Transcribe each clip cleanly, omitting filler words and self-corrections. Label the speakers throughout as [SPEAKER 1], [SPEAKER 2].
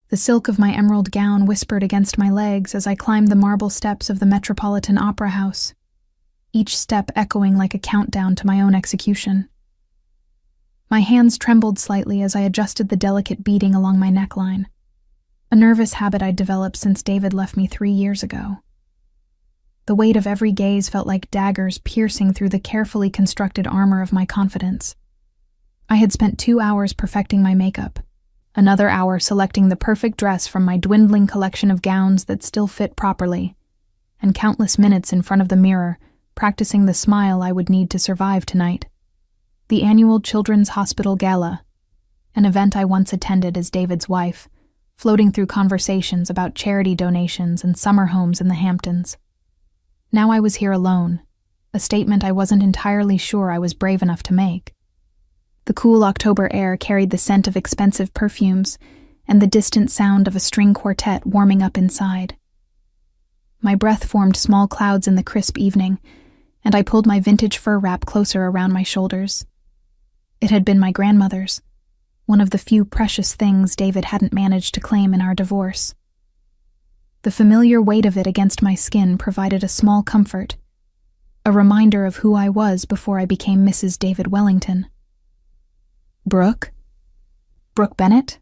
[SPEAKER 1] The silk of my emerald gown whispered against my legs as I climbed the marble steps of the Metropolitan Opera House, each step echoing like a countdown to my own execution. My hands trembled slightly as I adjusted the delicate beading along my neckline, a nervous habit I'd developed since David left me 3 years ago. The weight of every gaze felt like daggers piercing through the carefully constructed armor of my confidence. I had spent 2 hours perfecting my makeup, another hour selecting the perfect dress from my dwindling collection of gowns that still fit properly, and countless minutes in front of the mirror, practicing the smile I would need to survive tonight. The annual Children's Hospital Gala, an event I once attended as David's wife, floating through conversations about charity donations and summer homes in the Hamptons. Now I was here alone, a statement I wasn't entirely sure I was brave enough to make. The cool October air carried the scent of expensive perfumes and the distant sound of a string quartet warming up inside. My breath formed small clouds in the crisp evening, and I pulled my vintage fur wrap closer around my shoulders. It had been my grandmother's, one of the few precious things David hadn't managed to claim in our divorce. The familiar weight of it against my skin provided a small comfort, a reminder of who I was before I became Mrs. David Wellington. Brooke? Brooke Bennett?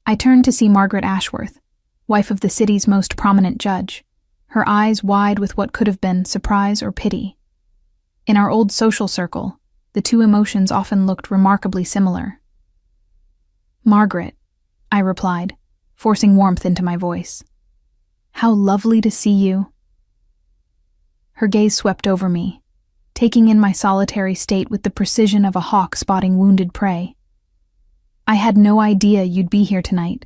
[SPEAKER 1] I turned to see Margaret Ashworth, wife of the city's most prominent judge, her eyes wide with what could have been surprise or pity. In our old social circle, the two emotions often looked remarkably similar. "Margaret," I replied, forcing warmth into my voice. "How lovely to see you." Her gaze swept over me, taking in my solitary state with the precision of a hawk spotting wounded prey. "I had no idea you'd be here tonight.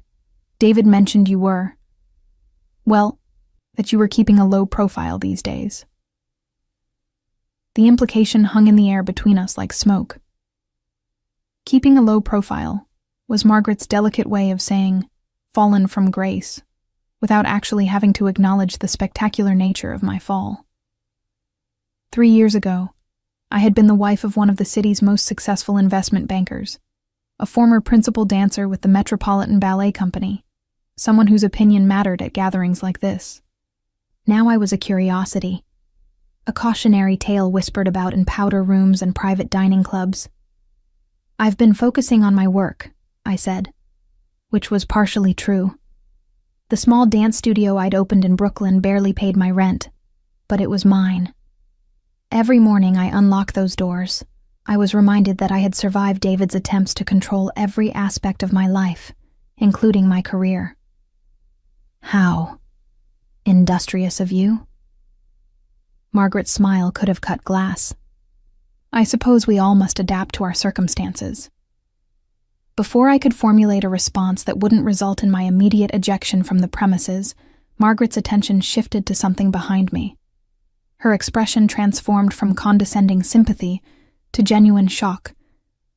[SPEAKER 1] David mentioned you were. Well, that you were keeping a low profile these days." The implication hung in the air between us like smoke. Keeping a low profile was Margaret's delicate way of saying, fallen from grace, without actually having to acknowledge the spectacular nature of my fall. 3 years ago, I had been the wife of one of the city's most successful investment bankers, a former principal dancer with the Metropolitan Ballet Company, someone whose opinion mattered at gatherings like this. Now I was a curiosity, a cautionary tale whispered about in powder rooms and private dining clubs. "I've been focusing on my work," I said, which was partially true. The small dance studio I'd opened in Brooklyn barely paid my rent, but it was mine. Every morning I unlocked those doors. I was reminded that I had survived David's attempts to control every aspect of my life, including my career. "How? Industrious of you?" Margaret's smile could have cut glass. "I suppose we all must adapt to our circumstances." Before I could formulate a response that wouldn't result in my immediate ejection from the premises, Margaret's attention shifted to something behind me. Her expression transformed from condescending sympathy to genuine shock,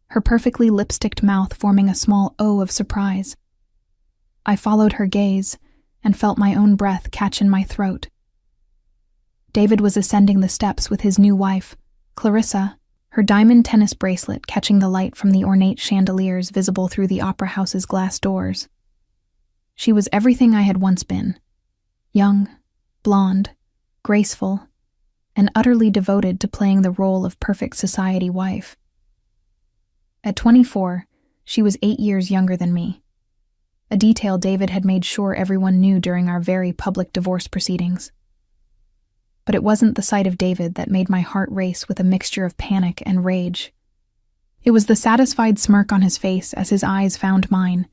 [SPEAKER 1] her perfectly lipsticked mouth forming a small O of surprise. I followed her gaze and felt my own breath catch in my throat. David was ascending the steps with his new wife, Clarissa, her diamond tennis bracelet catching the light from the ornate chandeliers visible through the opera house's glass doors. She was everything I had once been: young, blonde, graceful, and utterly devoted to playing the role of perfect society wife. At 24, she was 8 years younger than me, a detail David had made sure everyone knew during our very public divorce proceedings. But it wasn't the sight of David that made my heart race with a mixture of panic and rage. It was the satisfied smirk on his face as his eyes found mine,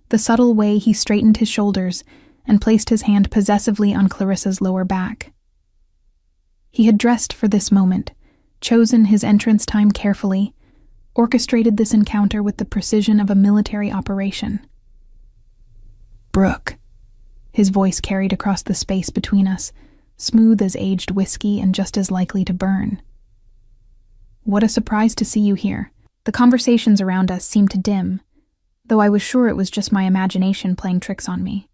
[SPEAKER 1] the subtle way he straightened his shoulders and placed his hand possessively on Clarissa's lower back. He had dressed for this moment, chosen his entrance time carefully, orchestrated this encounter with the precision of a military operation. "Brooke," his voice carried across the space between us, smooth as aged whiskey and just as likely to burn. "What a surprise to see you here." The conversations around us seemed to dim, though I was sure it was just my imagination playing tricks on me.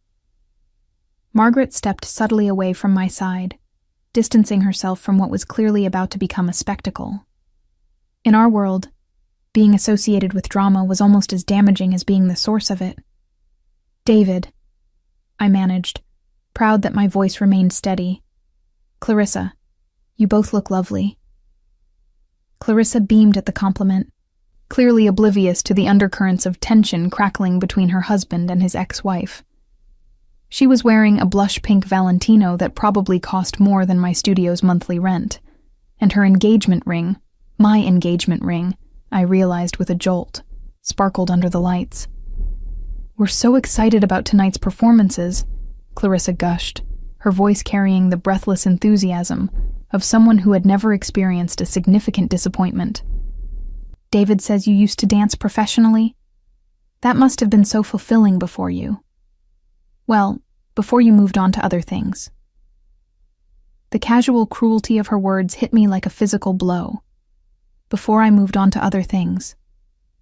[SPEAKER 1] Margaret stepped subtly away from my side, distancing herself from what was clearly about to become a spectacle. In our world, being associated with drama was almost as damaging as being the source of it. David, I managed, proud that my voice remained steady. Clarissa, you both look lovely. Clarissa beamed at the compliment, clearly oblivious to the undercurrents of tension crackling between her husband and his ex-wife. She was wearing a blush-pink Valentino that probably cost more than my studio's monthly rent, and her engagement ring, my engagement ring, I realized with a jolt, sparkled under the lights. "We're so excited about tonight's performances," Clarissa gushed, her voice carrying the breathless enthusiasm of someone who had never experienced a significant disappointment. "David says you used to dance professionally? That must have been so fulfilling before you. Well, before you moved on to other things." The casual cruelty of her words hit me like a physical blow. Before I moved on to other things.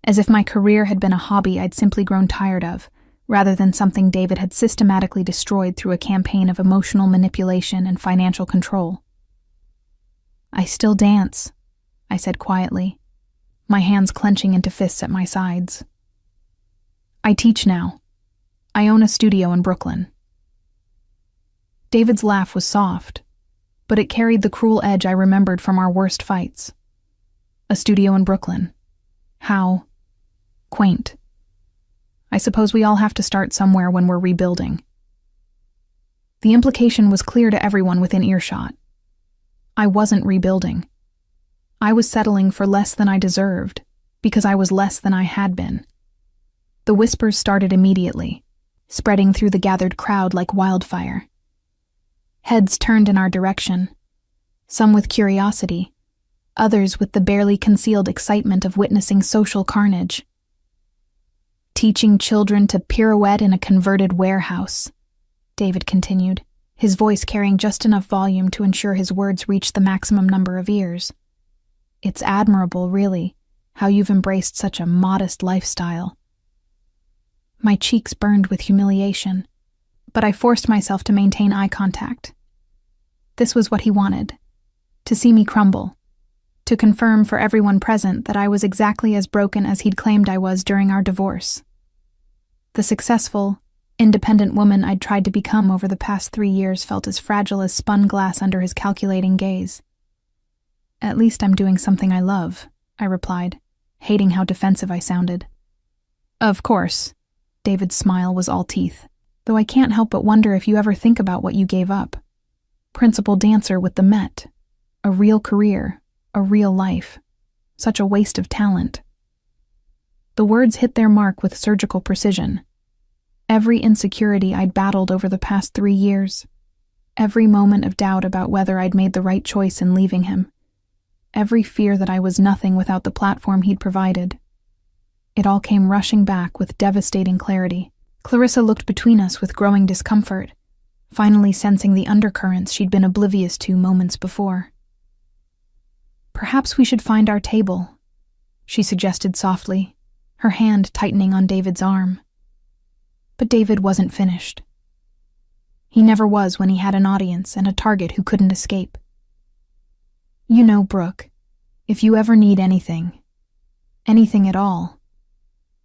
[SPEAKER 1] As if my career had been a hobby I'd simply grown tired of, rather than something David had systematically destroyed through a campaign of emotional manipulation and financial control. "I still dance," I said quietly, my hands clenching into fists at my sides. "I teach now. I own a studio in Brooklyn." David's laugh was soft, but it carried the cruel edge I remembered from our worst fights. A studio in Brooklyn. How quaint. I suppose we all have to start somewhere when we're rebuilding. The implication was clear to everyone within earshot. I wasn't rebuilding. I was settling for less than I deserved, because I was less than I had been. The whispers started immediately, spreading through the gathered crowd like wildfire. Heads turned in our direction, some with curiosity, others with the barely concealed excitement of witnessing social carnage. "Teaching children to pirouette in a converted warehouse," David continued, his voice carrying just enough volume to ensure his words reached the maximum number of ears. "It's admirable, really, how you've embraced such a modest lifestyle." My cheeks burned with humiliation, but I forced myself to maintain eye contact. This was what he wanted, to see me crumble, to confirm for everyone present that I was exactly as broken as he'd claimed I was during our divorce. The successful, independent woman I'd tried to become over the past 3 years felt as fragile as spun glass under his calculating gaze. "At least I'm doing something I love," I replied, hating how defensive I sounded. "Of course," David's smile was all teeth, "though I can't help but wonder if you ever think about what you gave up. Principal dancer with the Met, a real career, a real life, such a waste of talent." The words hit their mark with surgical precision. Every insecurity I'd battled over the past 3 years, every moment of doubt about whether I'd made the right choice in leaving him, every fear that I was nothing without the platform he'd provided. It all came rushing back with devastating clarity. Clarissa looked between us with growing discomfort, finally sensing the undercurrents she'd been oblivious to moments before. "Perhaps we should find our table," she suggested softly, her hand tightening on David's arm. But David wasn't finished. He never was when he had an audience and a target who couldn't escape. "You know, Brooke, if you ever need anything at all,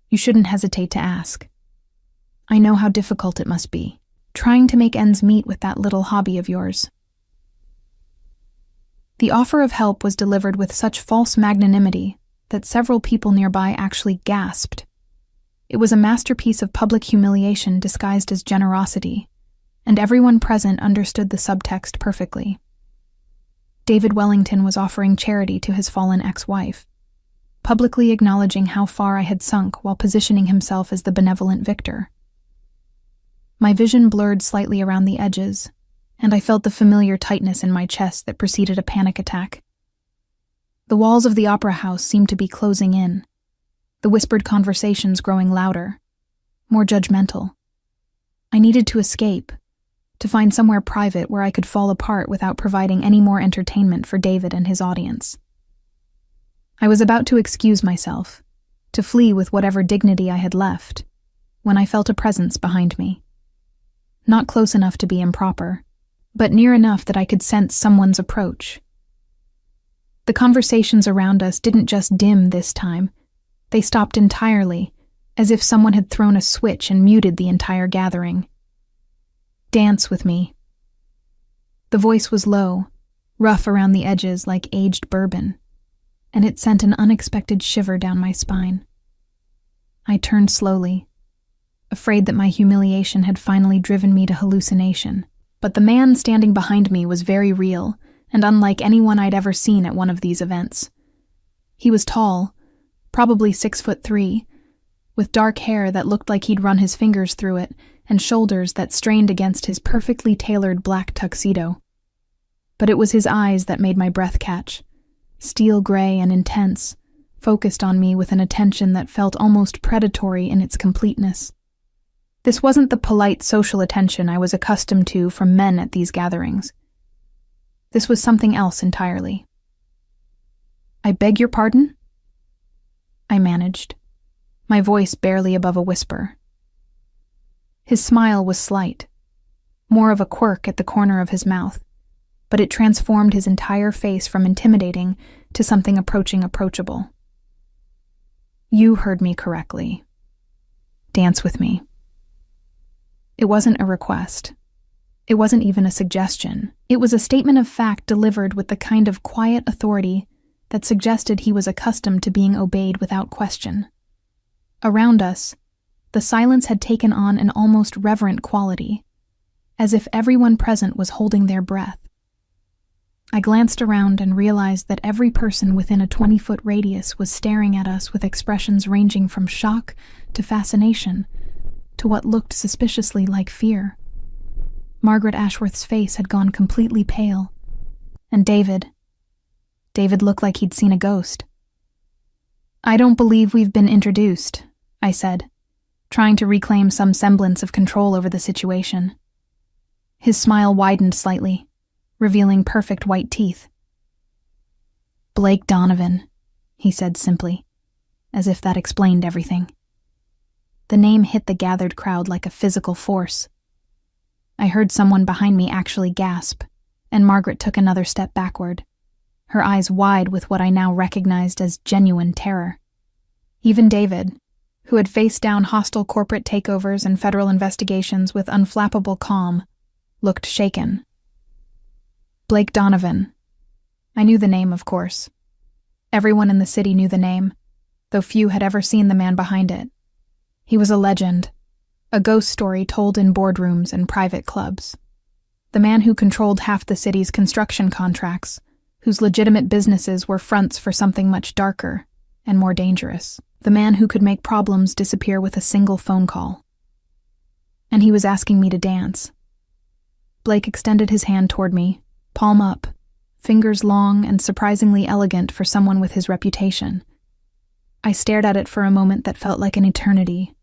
[SPEAKER 1] you shouldn't hesitate to ask. I know how difficult it must be, trying to make ends meet with that little hobby of yours." The offer of help was delivered with such false magnanimity that several people nearby actually gasped. It was a masterpiece of public humiliation disguised as generosity, and everyone present understood the subtext perfectly. David Wellington was offering charity to his fallen ex-wife, publicly acknowledging how far I had sunk while positioning himself as the benevolent victor. My vision blurred slightly around the edges, and I felt the familiar tightness in my chest that preceded a panic attack. The walls of the opera house seemed to be closing in, the whispered conversations growing louder, more judgmental. I needed to escape, to find somewhere private where I could fall apart without providing any more entertainment for David and his audience. I was about to excuse myself, to flee with whatever dignity I had left, when I felt a presence behind me. Not close enough to be improper, but near enough that I could sense someone's approach. The conversations around us didn't just dim this time, they stopped entirely, as if someone had thrown a switch and muted the entire gathering. "Dance with me." The voice was low, rough around the edges like aged bourbon, and it sent an unexpected shiver down my spine. I turned slowly, afraid that my humiliation had finally driven me to hallucination. But the man standing behind me was very real and unlike anyone I'd ever seen at one of these events. He was tall, probably 6'3", with dark hair that looked like he'd run his fingers through it and shoulders that strained against his perfectly tailored black tuxedo. But it was his eyes that made my breath catch, steel gray and intense, focused on me with an attention that felt almost predatory in its completeness. This wasn't the polite social attention I was accustomed to from men at these gatherings. This was something else entirely. "I beg your pardon?" I managed, my voice barely above a whisper. His smile was slight, more of a quirk at the corner of his mouth, but it transformed his entire face from intimidating to something approaching approachable. "You heard me correctly. Dance with me." It wasn't a request. It wasn't even a suggestion. It was a statement of fact delivered with the kind of quiet authority that suggested he was accustomed to being obeyed without question. Around us, the silence had taken on an almost reverent quality, as if everyone present was holding their breath. I glanced around and realized that every person within a 20-foot radius was staring at us with expressions ranging from shock to fascination, to what looked suspiciously like fear. Margaret Ashworth's face had gone completely pale, and David looked like he'd seen a ghost. "I don't believe we've been introduced," I said, trying to reclaim some semblance of control over the situation. His smile widened slightly, revealing perfect white teeth. "Blake Donovan," he said simply, as if that explained everything. The name hit the gathered crowd like a physical force. I heard someone behind me actually gasp, and Margaret took another step backward, her eyes wide with what I now recognized as genuine terror. Even David, who had faced down hostile corporate takeovers and federal investigations with unflappable calm, looked shaken. Blake Donovan. I knew the name, of course. Everyone in the city knew the name, though few had ever seen the man behind it. He was a legend, a ghost story told in boardrooms and private clubs. The man who controlled half the city's construction contracts, whose legitimate businesses were fronts for something much darker and more dangerous. The man who could make problems disappear with a single phone call. And he was asking me to dance. Blake extended his hand toward me, palm up, fingers long and surprisingly elegant for someone with his reputation. I stared at it for a moment that felt like an eternity,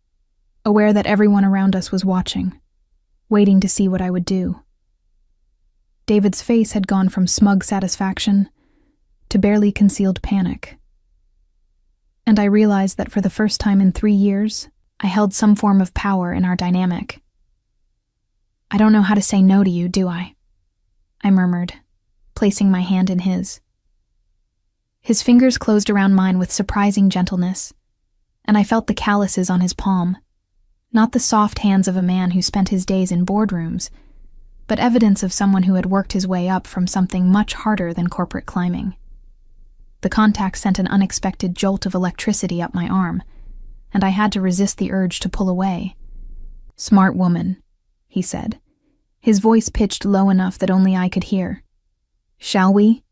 [SPEAKER 1] aware that everyone around us was watching, waiting to see what I would do. David's face had gone from smug satisfaction to barely concealed panic. And I realized that for the first time in 3 years, I held some form of power in our dynamic. "I don't know how to say no to you, do I?" I murmured, placing my hand in his. His fingers closed around mine with surprising gentleness, and I felt the calluses on his palm, not the soft hands of a man who spent his days in boardrooms, but evidence of someone who had worked his way up from something much harder than corporate climbing. The contact sent an unexpected jolt of electricity up my arm, and I had to resist the urge to pull away. "Smart woman," he said, his voice pitched low enough that only I could hear. "Shall we?"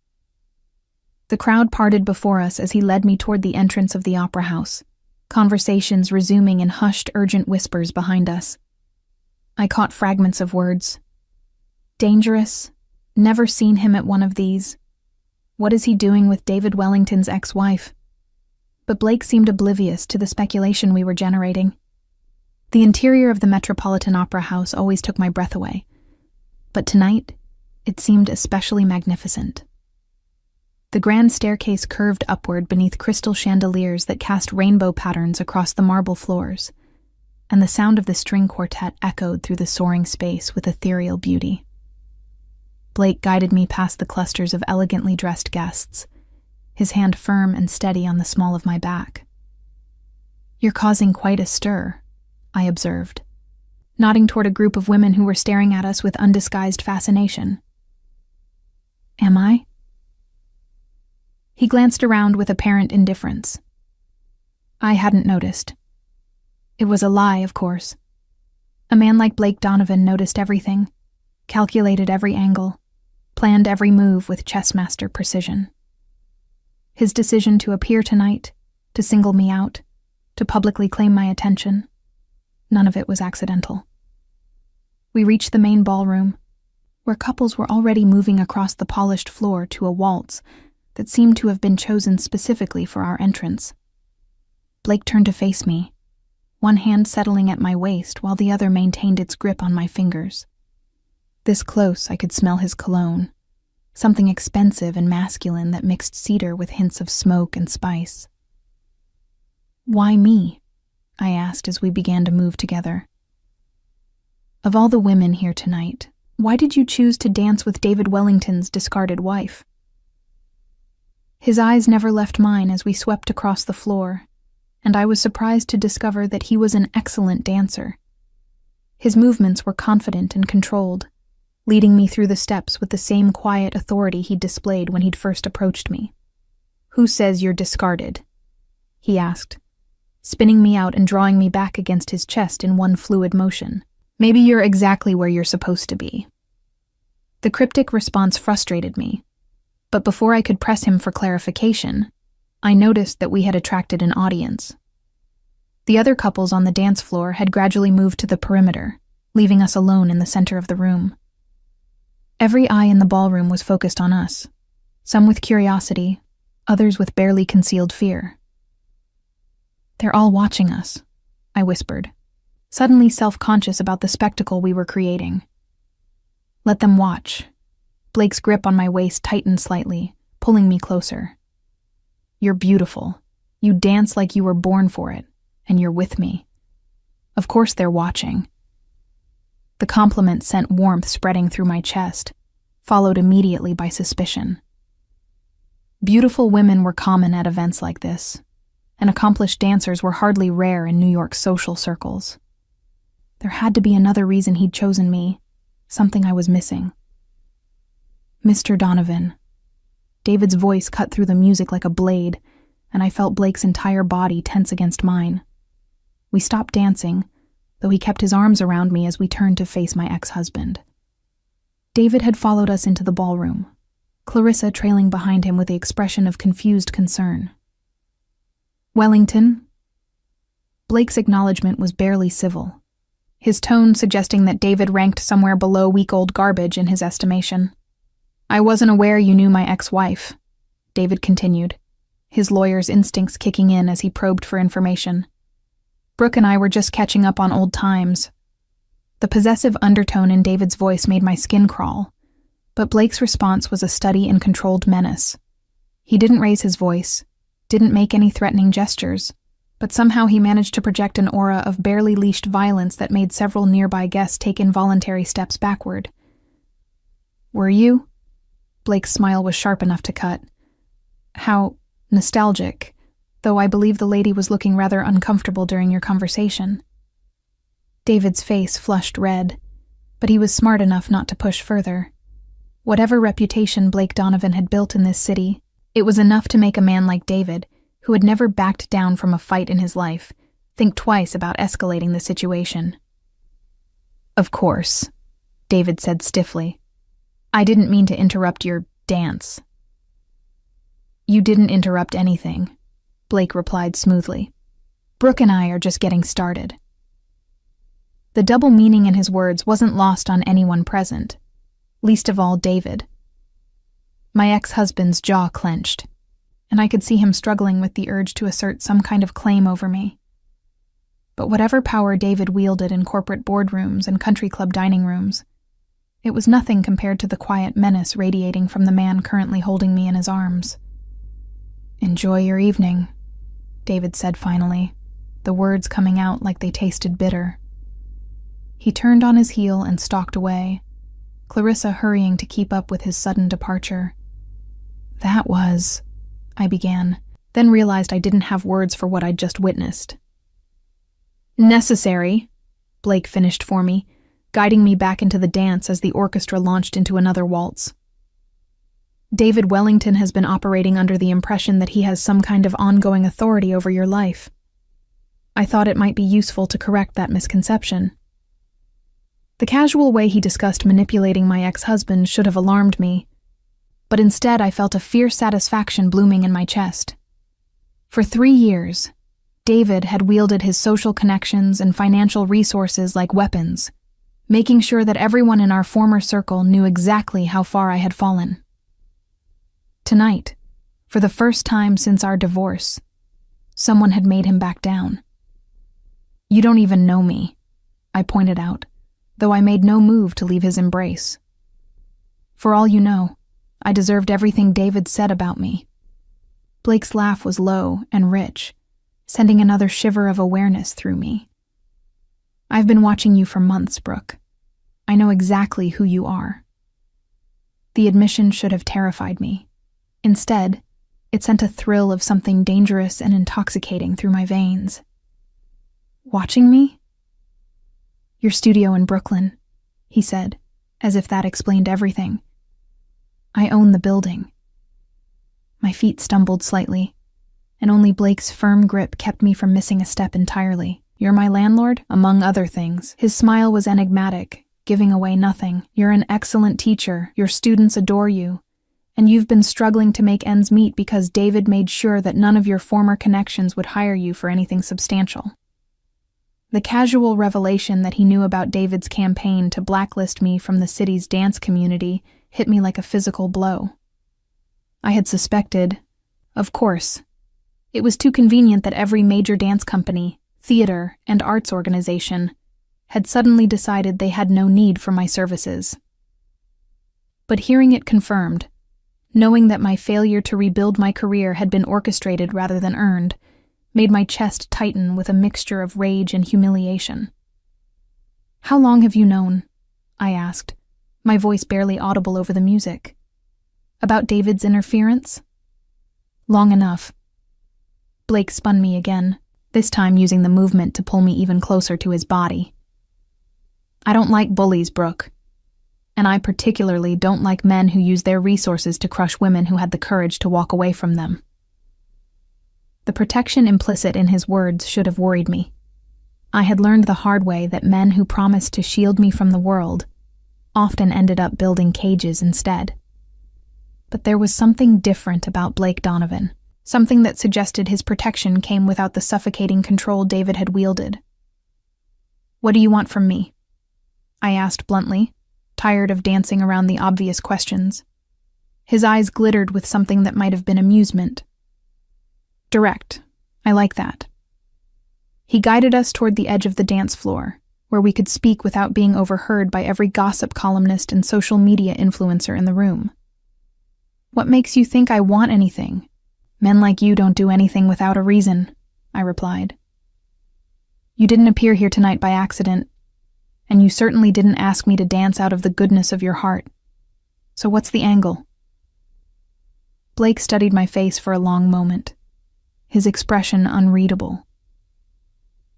[SPEAKER 1] The crowd parted before us as he led me toward the entrance of the opera house, conversations resuming in hushed, urgent whispers behind us. I caught fragments of words. "Dangerous. Never seen him at one of these. What is he doing with David Wellington's ex-wife?" But Blake seemed oblivious to the speculation we were generating. The interior of the Metropolitan Opera House always took my breath away, but tonight it seemed especially magnificent. The grand staircase curved upward beneath crystal chandeliers that cast rainbow patterns across the marble floors, and the sound of the string quartet echoed through the soaring space with ethereal beauty. Blake guided me past the clusters of elegantly dressed guests, his hand firm and steady on the small of my back. You're causing quite a stir, I observed, nodding toward a group of women who were staring at us with undisguised fascination. Am I? He glanced around with apparent indifference. I hadn't noticed. It was a lie, of course. A man like Blake Donovan noticed everything, calculated every angle, planned every move with chessmaster precision. His decision to appear tonight, to single me out, to publicly claim my attention, none of it was accidental. We reached the main ballroom, where couples were already moving across the polished floor to a waltz that seemed to have been chosen specifically for our entrance. Blake turned to face me, one hand settling at my waist while the other maintained its grip on my fingers. This close, I could smell his cologne, something expensive and masculine that mixed cedar with hints of smoke and spice. Why me? I asked as we began to move together. Of all the women here tonight, why did you choose to dance with David Wellington's discarded wife? His eyes never left mine as we swept across the floor, and I was surprised to discover that he was an excellent dancer. His movements were confident and controlled, leading me through the steps with the same quiet authority he'd displayed when he'd first approached me. Who says you're discarded? He asked, spinning me out and drawing me back against his chest in one fluid motion. Maybe you're exactly where you're supposed to be. The cryptic response frustrated me, but before I could press him for clarification, I noticed that we had attracted an audience. The other couples on the dance floor had gradually moved to the perimeter, leaving us alone in the center of the room. Every eye in the ballroom was focused on us, some with curiosity, others with barely concealed fear. They're all watching us, I whispered, suddenly self-conscious about the spectacle we were creating. Let them watch. Blake's grip on my waist tightened slightly, pulling me closer. You're beautiful. You dance like you were born for it, and you're with me. Of course they're watching. The compliment sent warmth spreading through my chest, followed immediately by suspicion. Beautiful women were common at events like this, and accomplished dancers were hardly rare in New York's social circles. There had to be another reason he'd chosen me, something I was missing. Mr. Donovan. David's voice cut through the music like a blade, and I felt Blake's entire body tense against mine. We stopped dancing, though he kept his arms around me as we turned to face my ex-husband. David had followed us into the ballroom, Clarissa trailing behind him with the expression of confused concern. Wellington? Blake's acknowledgement was barely civil, his tone suggesting that David ranked somewhere below week-old garbage in his estimation. I wasn't aware you knew my ex-wife, David continued, his lawyer's instincts kicking in as he probed for information. Brooke and I were just catching up on old times. The possessive undertone in David's voice made my skin crawl, but Blake's response was a study in controlled menace. He didn't raise his voice, didn't make any threatening gestures, but somehow he managed to project an aura of barely leashed violence that made several nearby guests take involuntary steps backward. Were you? Blake's smile was sharp enough to cut. How nostalgic, though I believe the lady was looking rather uncomfortable during your conversation. David's face flushed red, but he was smart enough not to push further. Whatever reputation Blake Donovan had built in this city, it was enough to make a man like David, who had never backed down from a fight in his life, think twice about escalating the situation. Of course, David said stiffly. I didn't mean to interrupt your dance. You didn't interrupt anything, Blake replied smoothly. Brooke and I are just getting started. The double meaning in his words wasn't lost on anyone present, least of all David. My ex-husband's jaw clenched, and I could see him struggling with the urge to assert some kind of claim over me. But whatever power David wielded in corporate boardrooms and country club dining rooms, it was nothing compared to the quiet menace radiating from the man currently holding me in his arms. Enjoy your evening, David said finally, the words coming out like they tasted bitter. He turned on his heel and stalked away, Clarissa hurrying to keep up with his sudden departure. That was, I began, then realized I didn't have words for what I'd just witnessed. Necessary, Blake finished for me, guiding me back into the dance as the orchestra launched into another waltz. David Wellington has been operating under the impression that he has some kind of ongoing authority over your life. I thought it might be useful to correct that misconception. The casual way he discussed manipulating my ex-husband should have alarmed me, but instead I felt a fierce satisfaction blooming in my chest. For 3 years, David had wielded his social connections and financial resources like weapons, making sure that everyone in our former circle knew exactly how far I had fallen. Tonight, for the first time since our divorce, someone had made him back down. "You don't even know me," I pointed out, though I made no move to leave his embrace. "For all you know, I deserved everything David said about me." Blake's laugh was low and rich, sending another shiver of awareness through me. "I've been watching you for months, Brooke. I know exactly who you are." The admission should have terrified me. Instead, it sent a thrill of something dangerous and intoxicating through my veins. "Watching me?" "Your studio in Brooklyn," he said, as if that explained everything. "I own the building." My feet stumbled slightly, and only Blake's firm grip kept me from missing a step entirely. "You're my landlord?" Among other things. His smile was enigmatic, giving away nothing. "You're an excellent teacher, your students adore you, and you've been struggling to make ends meet because David made sure that none of your former connections would hire you for anything substantial." The casual revelation that he knew about David's campaign to blacklist me from the city's dance community hit me like a physical blow. I had suspected, of course. It was too convenient that every major dance company, theater, and arts organization had suddenly decided they had no need for my services. But hearing it confirmed, knowing that my failure to rebuild my career had been orchestrated rather than earned, made my chest tighten with a mixture of rage and humiliation. "How long have you known?" I asked, my voice barely audible over the music. "About David's interference?" "Long enough." Blake spun me again, this time using the movement to pull me even closer to his body. "I don't like bullies, Brooke. And I particularly don't like men who use their resources to crush women who had the courage to walk away from them." The protection implicit in his words should have worried me. I had learned the hard way that men who promised to shield me from the world often ended up building cages instead. But there was something different about Blake Donovan, something that suggested his protection came without the suffocating control David had wielded. "What do you want from me?" I asked bluntly, tired of dancing around the obvious questions. His eyes glittered with something that might have been amusement. "Direct. I like that." He guided us toward the edge of the dance floor, where we could speak without being overheard by every gossip columnist and social media influencer in the room. "What makes you think I want anything? Men like you don't do anything without a reason," I replied. "You didn't appear here tonight by accident, and you certainly didn't ask me to dance out of the goodness of your heart. So what's the angle?" Blake studied my face for a long moment, his expression unreadable.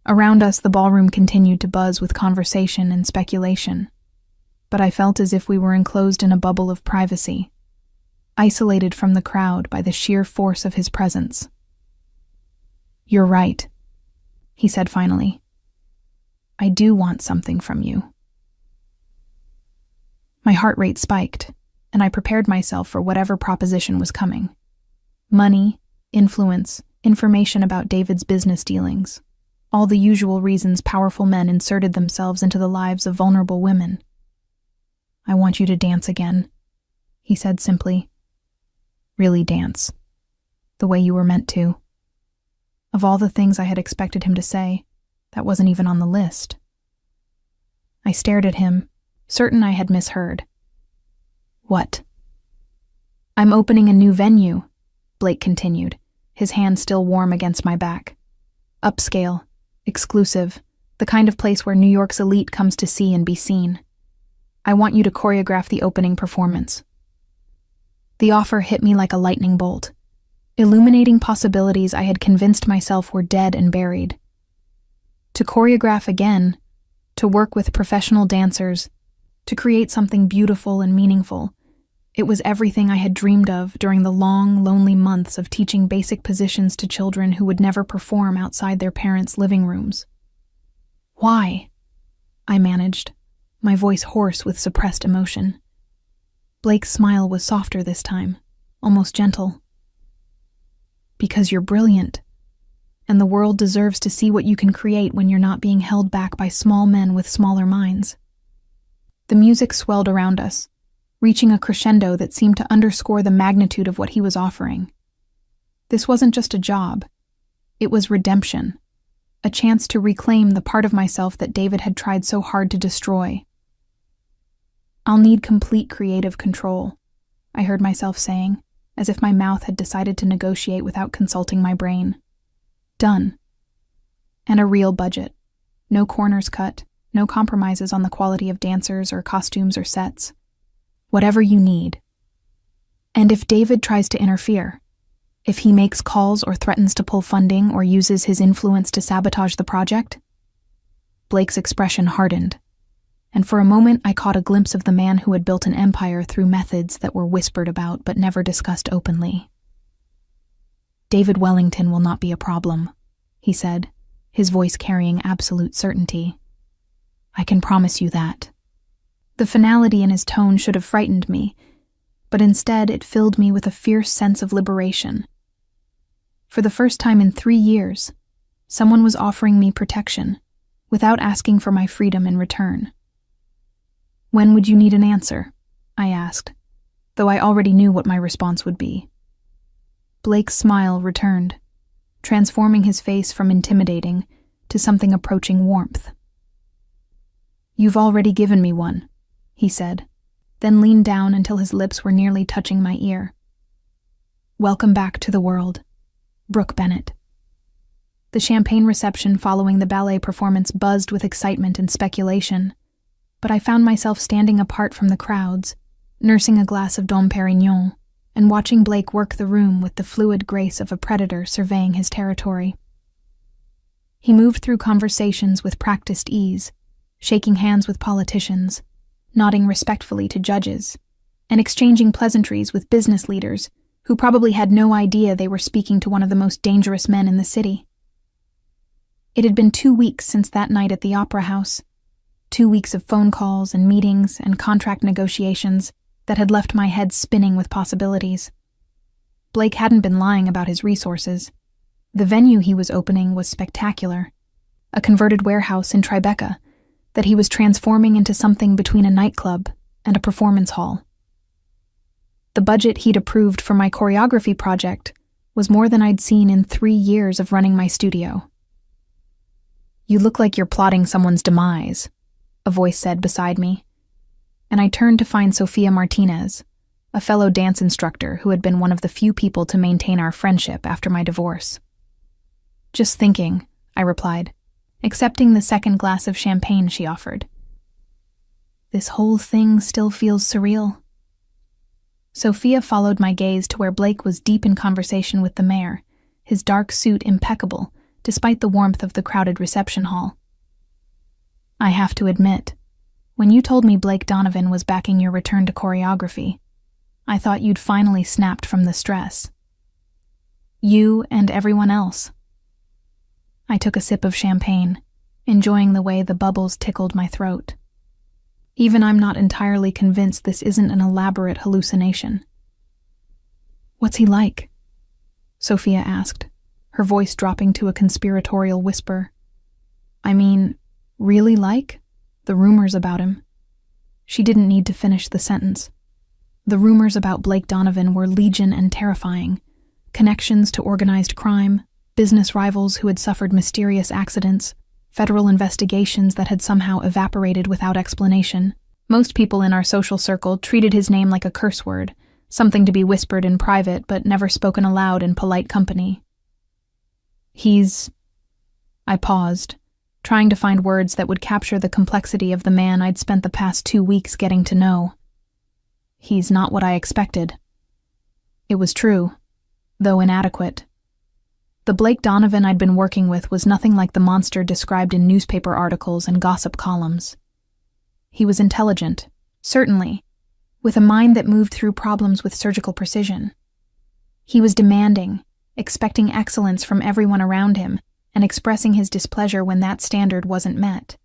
[SPEAKER 1] Around us, the ballroom continued to buzz with conversation and speculation, but I felt as if we were enclosed in a bubble of privacy, isolated from the crowd by the sheer force of his presence. "You're right," he said finally. "I do want something from you." My heart rate spiked, and I prepared myself for whatever proposition was coming. Money, influence, information about David's business dealings, all the usual reasons powerful men inserted themselves into the lives of vulnerable women. "I want you to dance again," he said simply. "Really dance. The way you were meant to." Of all the things I had expected him to say, that wasn't even on the list. I stared at him, certain I had misheard. "What?" "I'm opening a new venue," Blake continued, his hand still warm against my back. "Upscale, exclusive, the kind of place where New York's elite comes to see and be seen. I want you to choreograph the opening performance." The offer hit me like a lightning bolt, illuminating possibilities I had convinced myself were dead and buried. To choreograph again, to work with professional dancers, to create something beautiful and meaningful. It was everything I had dreamed of during the long, lonely months of teaching basic positions to children who would never perform outside their parents' living rooms. Why? I managed, my voice hoarse with suppressed emotion. Blake's smile was softer this time, almost gentle. Because you're brilliant, and the world deserves to see what you can create when you're not being held back by small men with smaller minds. The music swelled around us, reaching a crescendo that seemed to underscore the magnitude of what he was offering. This wasn't just a job. It was redemption, a chance to reclaim the part of myself that David had tried so hard to destroy. I'll need complete creative control, I heard myself saying, as if my mouth had decided to negotiate without consulting my brain. Done. And a real budget. No corners cut, no compromises on the quality of dancers or costumes or sets. Whatever you need. And if David tries to interfere, if he makes calls or threatens to pull funding or uses his influence to sabotage the project? Blake's expression hardened, and for a moment I caught a glimpse of the man who had built an empire through methods that were whispered about but never discussed openly. David Wellington will not be a problem, he said, his voice carrying absolute certainty. I can promise you that. The finality in his tone should have frightened me, but instead it filled me with a fierce sense of liberation. For the first time in 3 years, someone was offering me protection, without asking for my freedom in return. When would you need an answer? I asked, though I already knew what my response would be. Blake's smile returned, transforming his face from intimidating to something approaching warmth. You've already given me one, he said, then leaned down until his lips were nearly touching my ear. Welcome back to the world, Brooke Bennett. The champagne reception following the ballet performance buzzed with excitement and speculation, but I found myself standing apart from the crowds, nursing a glass of Dom Pérignon, and watching Blake work the room with the fluid grace of a predator surveying his territory. He moved through conversations with practiced ease, shaking hands with politicians, nodding respectfully to judges, and exchanging pleasantries with business leaders who probably had no idea they were speaking to one of the most dangerous men in the city. It had been 2 weeks since that night at the Opera House, 2 weeks of phone calls and meetings and contract negotiations that had left my head spinning with possibilities. Blake hadn't been lying about his resources. The venue he was opening was spectacular, a converted warehouse in Tribeca that he was transforming into something between a nightclub and a performance hall. The budget he'd approved for my choreography project was more than I'd seen in 3 years of running my studio. You look like you're plotting someone's demise, a voice said beside me, and I turned to find Sofia Martinez, a fellow dance instructor who had been one of the few people to maintain our friendship after my divorce. Just thinking, I replied, accepting the second glass of champagne she offered. This whole thing still feels surreal. Sophia followed my gaze to where Blake was deep in conversation with the mayor, his dark suit impeccable, despite the warmth of the crowded reception hall. I have to admit, when you told me Blake Donovan was backing your return to choreography, I thought you'd finally snapped from the stress. You and everyone else. I took a sip of champagne, enjoying the way the bubbles tickled my throat. Even I'm not entirely convinced this isn't an elaborate hallucination. What's he like? Sophia asked, her voice dropping to a conspiratorial whisper. I mean, really like? The rumors about him. She didn't need to finish the sentence. The rumors about Blake Donovan were legion and terrifying. Connections to organized crime, business rivals who had suffered mysterious accidents, federal investigations that had somehow evaporated without explanation. Most people in our social circle treated his name like a curse word, something to be whispered in private but never spoken aloud in polite company. I paused, trying to find words that would capture the complexity of the man I'd spent the past 2 weeks getting to know. He's not what I expected. It was true, though inadequate. The Blake Donovan I'd been working with was nothing like the monster described in newspaper articles and gossip columns. He was intelligent, certainly, with a mind that moved through problems with surgical precision. He was demanding, expecting excellence from everyone around him, and expressing his displeasure when that standard wasn't met.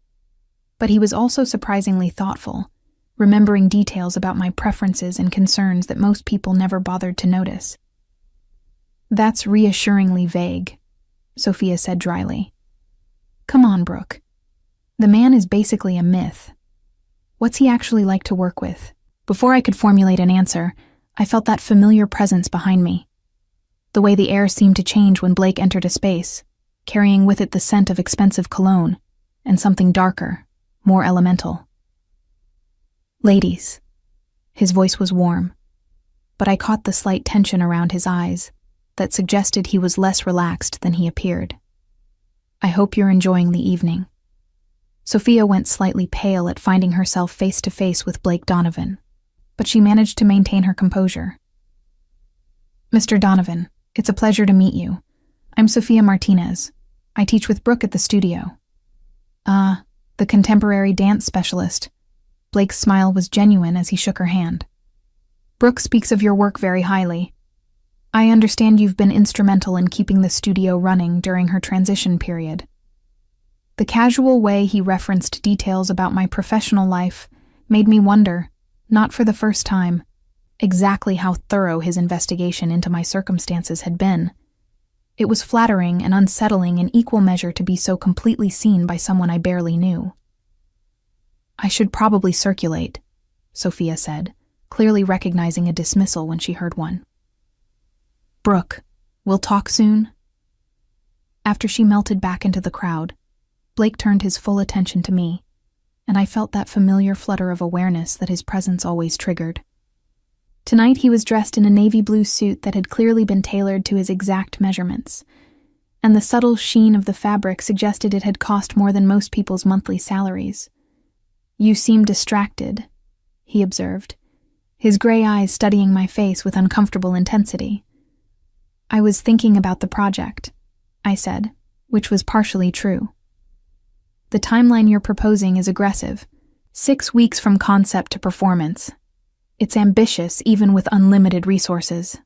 [SPEAKER 1] But he was also surprisingly thoughtful, remembering details about my preferences and concerns that most people never bothered to notice. "That's reassuringly vague," Sophia said dryly. "Come on, Brooke. The man is basically a myth. What's he actually like to work with?" Before I could formulate an answer, I felt that familiar presence behind me. The way the air seemed to change when Blake entered a space, carrying with it the scent of expensive cologne, and something darker, more elemental. "Ladies." His voice was warm, but I caught the slight tension around his eyes that suggested he was less relaxed than he appeared. "I hope you're enjoying the evening." Sophia went slightly pale at finding herself face to face with Blake Donovan, but she managed to maintain her composure. "Mr. Donovan, it's a pleasure to meet you. I'm Sophia Martinez. I teach with Brooke at the studio." "Ah, the contemporary dance specialist." Blake's smile was genuine as he shook her hand. "Brooke speaks of your work very highly. I understand you've been instrumental in keeping the studio running during her transition period." The casual way he referenced details about my professional life made me wonder, not for the first time, exactly how thorough his investigation into my circumstances had been. It was flattering and unsettling in equal measure to be so completely seen by someone I barely knew. "I should probably circulate," Sophia said, clearly recognizing a dismissal when she heard one. "Brooke, we'll talk soon?" After she melted back into the crowd, Blake turned his full attention to me, and I felt that familiar flutter of awareness that his presence always triggered. Tonight he was dressed in a navy blue suit that had clearly been tailored to his exact measurements, and the subtle sheen of the fabric suggested it had cost more than most people's monthly salaries. "You seem distracted," he observed, his gray eyes studying my face with uncomfortable intensity. "I was thinking about the project," I said, which was partially true. "The timeline you're proposing is aggressive. 6 weeks from concept to performance. It's ambitious, even with unlimited resources."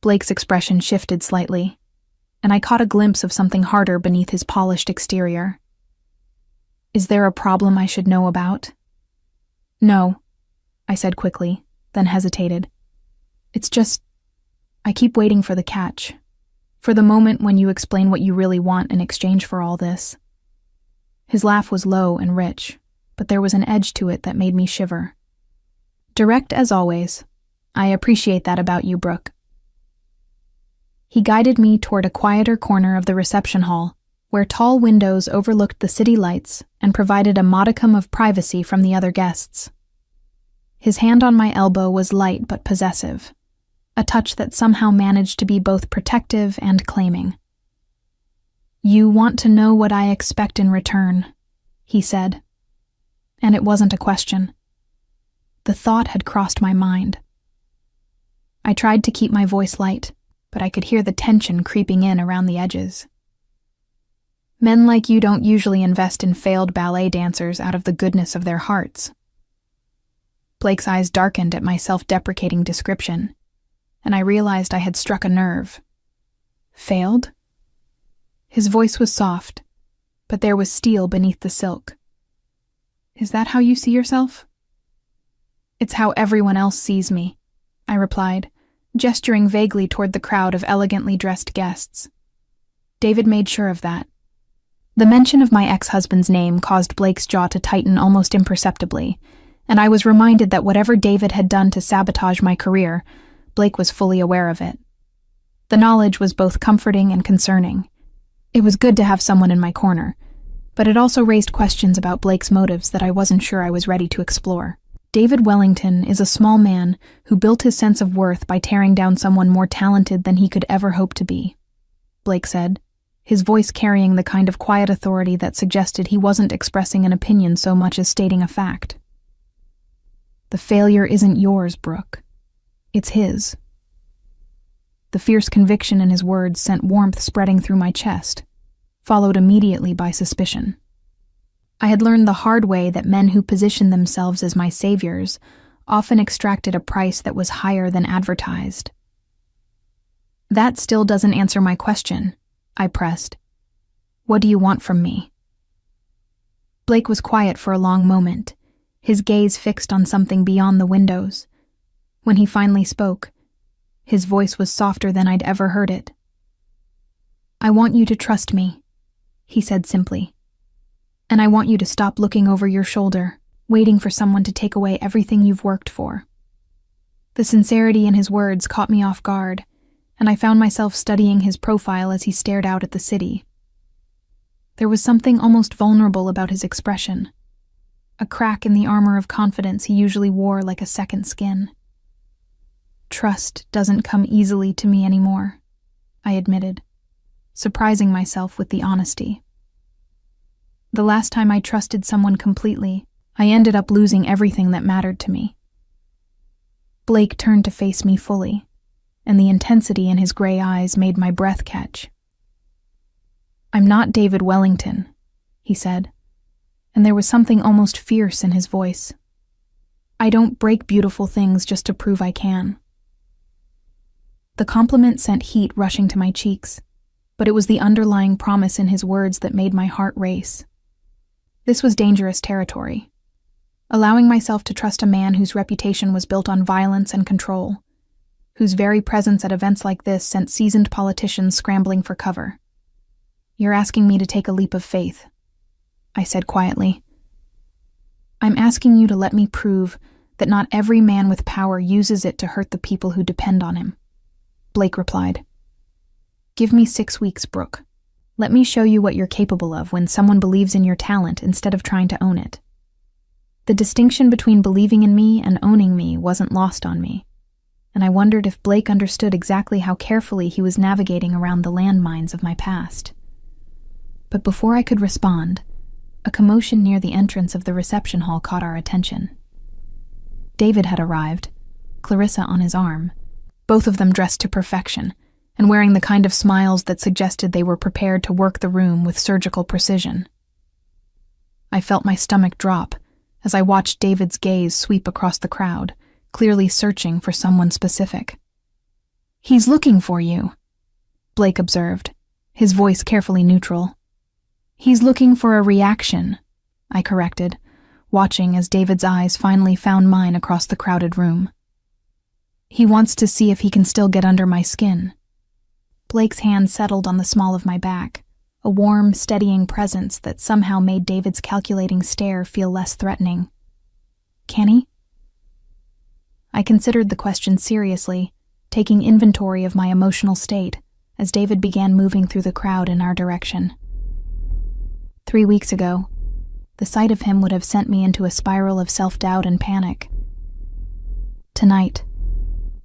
[SPEAKER 1] Blake's expression shifted slightly, and I caught a glimpse of something harder beneath his polished exterior. "Is there a problem I should know about?" "No," I said quickly, then hesitated. "It's just, I keep waiting for the catch, for the moment when you explain what you really want in exchange for all this." His laugh was low and rich, but there was an edge to it that made me shiver. "Direct as always. I appreciate that about you, Brooke." He guided me toward a quieter corner of the reception hall, where tall windows overlooked the city lights and provided a modicum of privacy from the other guests. His hand on my elbow was light but possessive, a touch that somehow managed to be both protective and claiming. "You want to know what I expect in return," he said. And it wasn't a question. The thought had crossed my mind. I tried to keep my voice light, but I could hear the tension creeping in around the edges. "Men like you don't usually invest in failed ballet dancers out of the goodness of their hearts." Blake's eyes darkened at my self-deprecating description, and I realized I had struck a nerve. "Failed?" His voice was soft, but there was steel beneath the silk. "Is that how you see yourself?" "It's how everyone else sees me," I replied, gesturing vaguely toward the crowd of elegantly dressed guests. David made sure of that. The mention of my ex-husband's name caused Blake's jaw to tighten almost imperceptibly, and I was reminded that whatever David had done to sabotage my career, Blake was fully aware of it. The knowledge was both comforting and concerning. It was good to have someone in my corner, but it also raised questions about Blake's motives that I wasn't sure I was ready to explore. David Wellington is a small man who built his sense of worth by tearing down someone more talented than he could ever hope to be, Blake said, his voice carrying the kind of quiet authority that suggested he wasn't expressing an opinion so much as stating a fact. "The failure isn't yours, Brooke. It's his." The fierce conviction in his words sent warmth spreading through my chest, followed immediately by suspicion. I had learned the hard way that men who positioned themselves as my saviors often extracted a price that was higher than advertised. "That still doesn't answer my question," I pressed. "What do you want from me?" Blake was quiet for a long moment, his gaze fixed on something beyond the windows. When he finally spoke, his voice was softer than I'd ever heard it. "I want you to trust me," he said simply. "And I want you to stop looking over your shoulder, waiting for someone to take away everything you've worked for." The sincerity in his words caught me off guard, and I found myself studying his profile as he stared out at the city. There was something almost vulnerable about his expression, a crack in the armor of confidence he usually wore like a second skin. "Trust doesn't come easily to me anymore," I admitted, surprising myself with the honesty. The last time I trusted someone completely, I ended up losing everything that mattered to me. Blake turned to face me fully, and the intensity in his gray eyes made my breath catch. "I'm not David Wellington," he said, and there was something almost fierce in his voice. "I don't break beautiful things just to prove I can." The compliment sent heat rushing to my cheeks, but it was the underlying promise in his words that made my heart race. This was dangerous territory. Allowing myself to trust a man whose reputation was built on violence and control, whose very presence at events like this sent seasoned politicians scrambling for cover. "You're asking me to take a leap of faith," I said quietly. "I'm asking you to let me prove that not every man with power uses it to hurt the people who depend on him," Blake replied. "Give me 6 weeks, Brooke. Let me show you what you're capable of when someone believes in your talent instead of trying to own it." The distinction between believing in me and owning me wasn't lost on me, and I wondered if Blake understood exactly how carefully he was navigating around the landmines of my past. But before I could respond, a commotion near the entrance of the reception hall caught our attention. David had arrived, Clarissa on his arm, both of them dressed to perfection, and wearing the kind of smiles that suggested they were prepared to work the room with surgical precision. I felt my stomach drop as I watched David's gaze sweep across the crowd, clearly searching for someone specific. "He's looking for you," Blake observed, his voice carefully neutral. "He's looking for a reaction," I corrected, watching as David's eyes finally found mine across the crowded room. "He wants to see if he can still get under my skin." Blake's hand settled on the small of my back, a warm, steadying presence that somehow made David's calculating stare feel less threatening. "Can he?" I considered the question seriously, taking inventory of my emotional state as David began moving through the crowd in our direction. 3 weeks ago, the sight of him would have sent me into a spiral of self-doubt and panic. Tonight,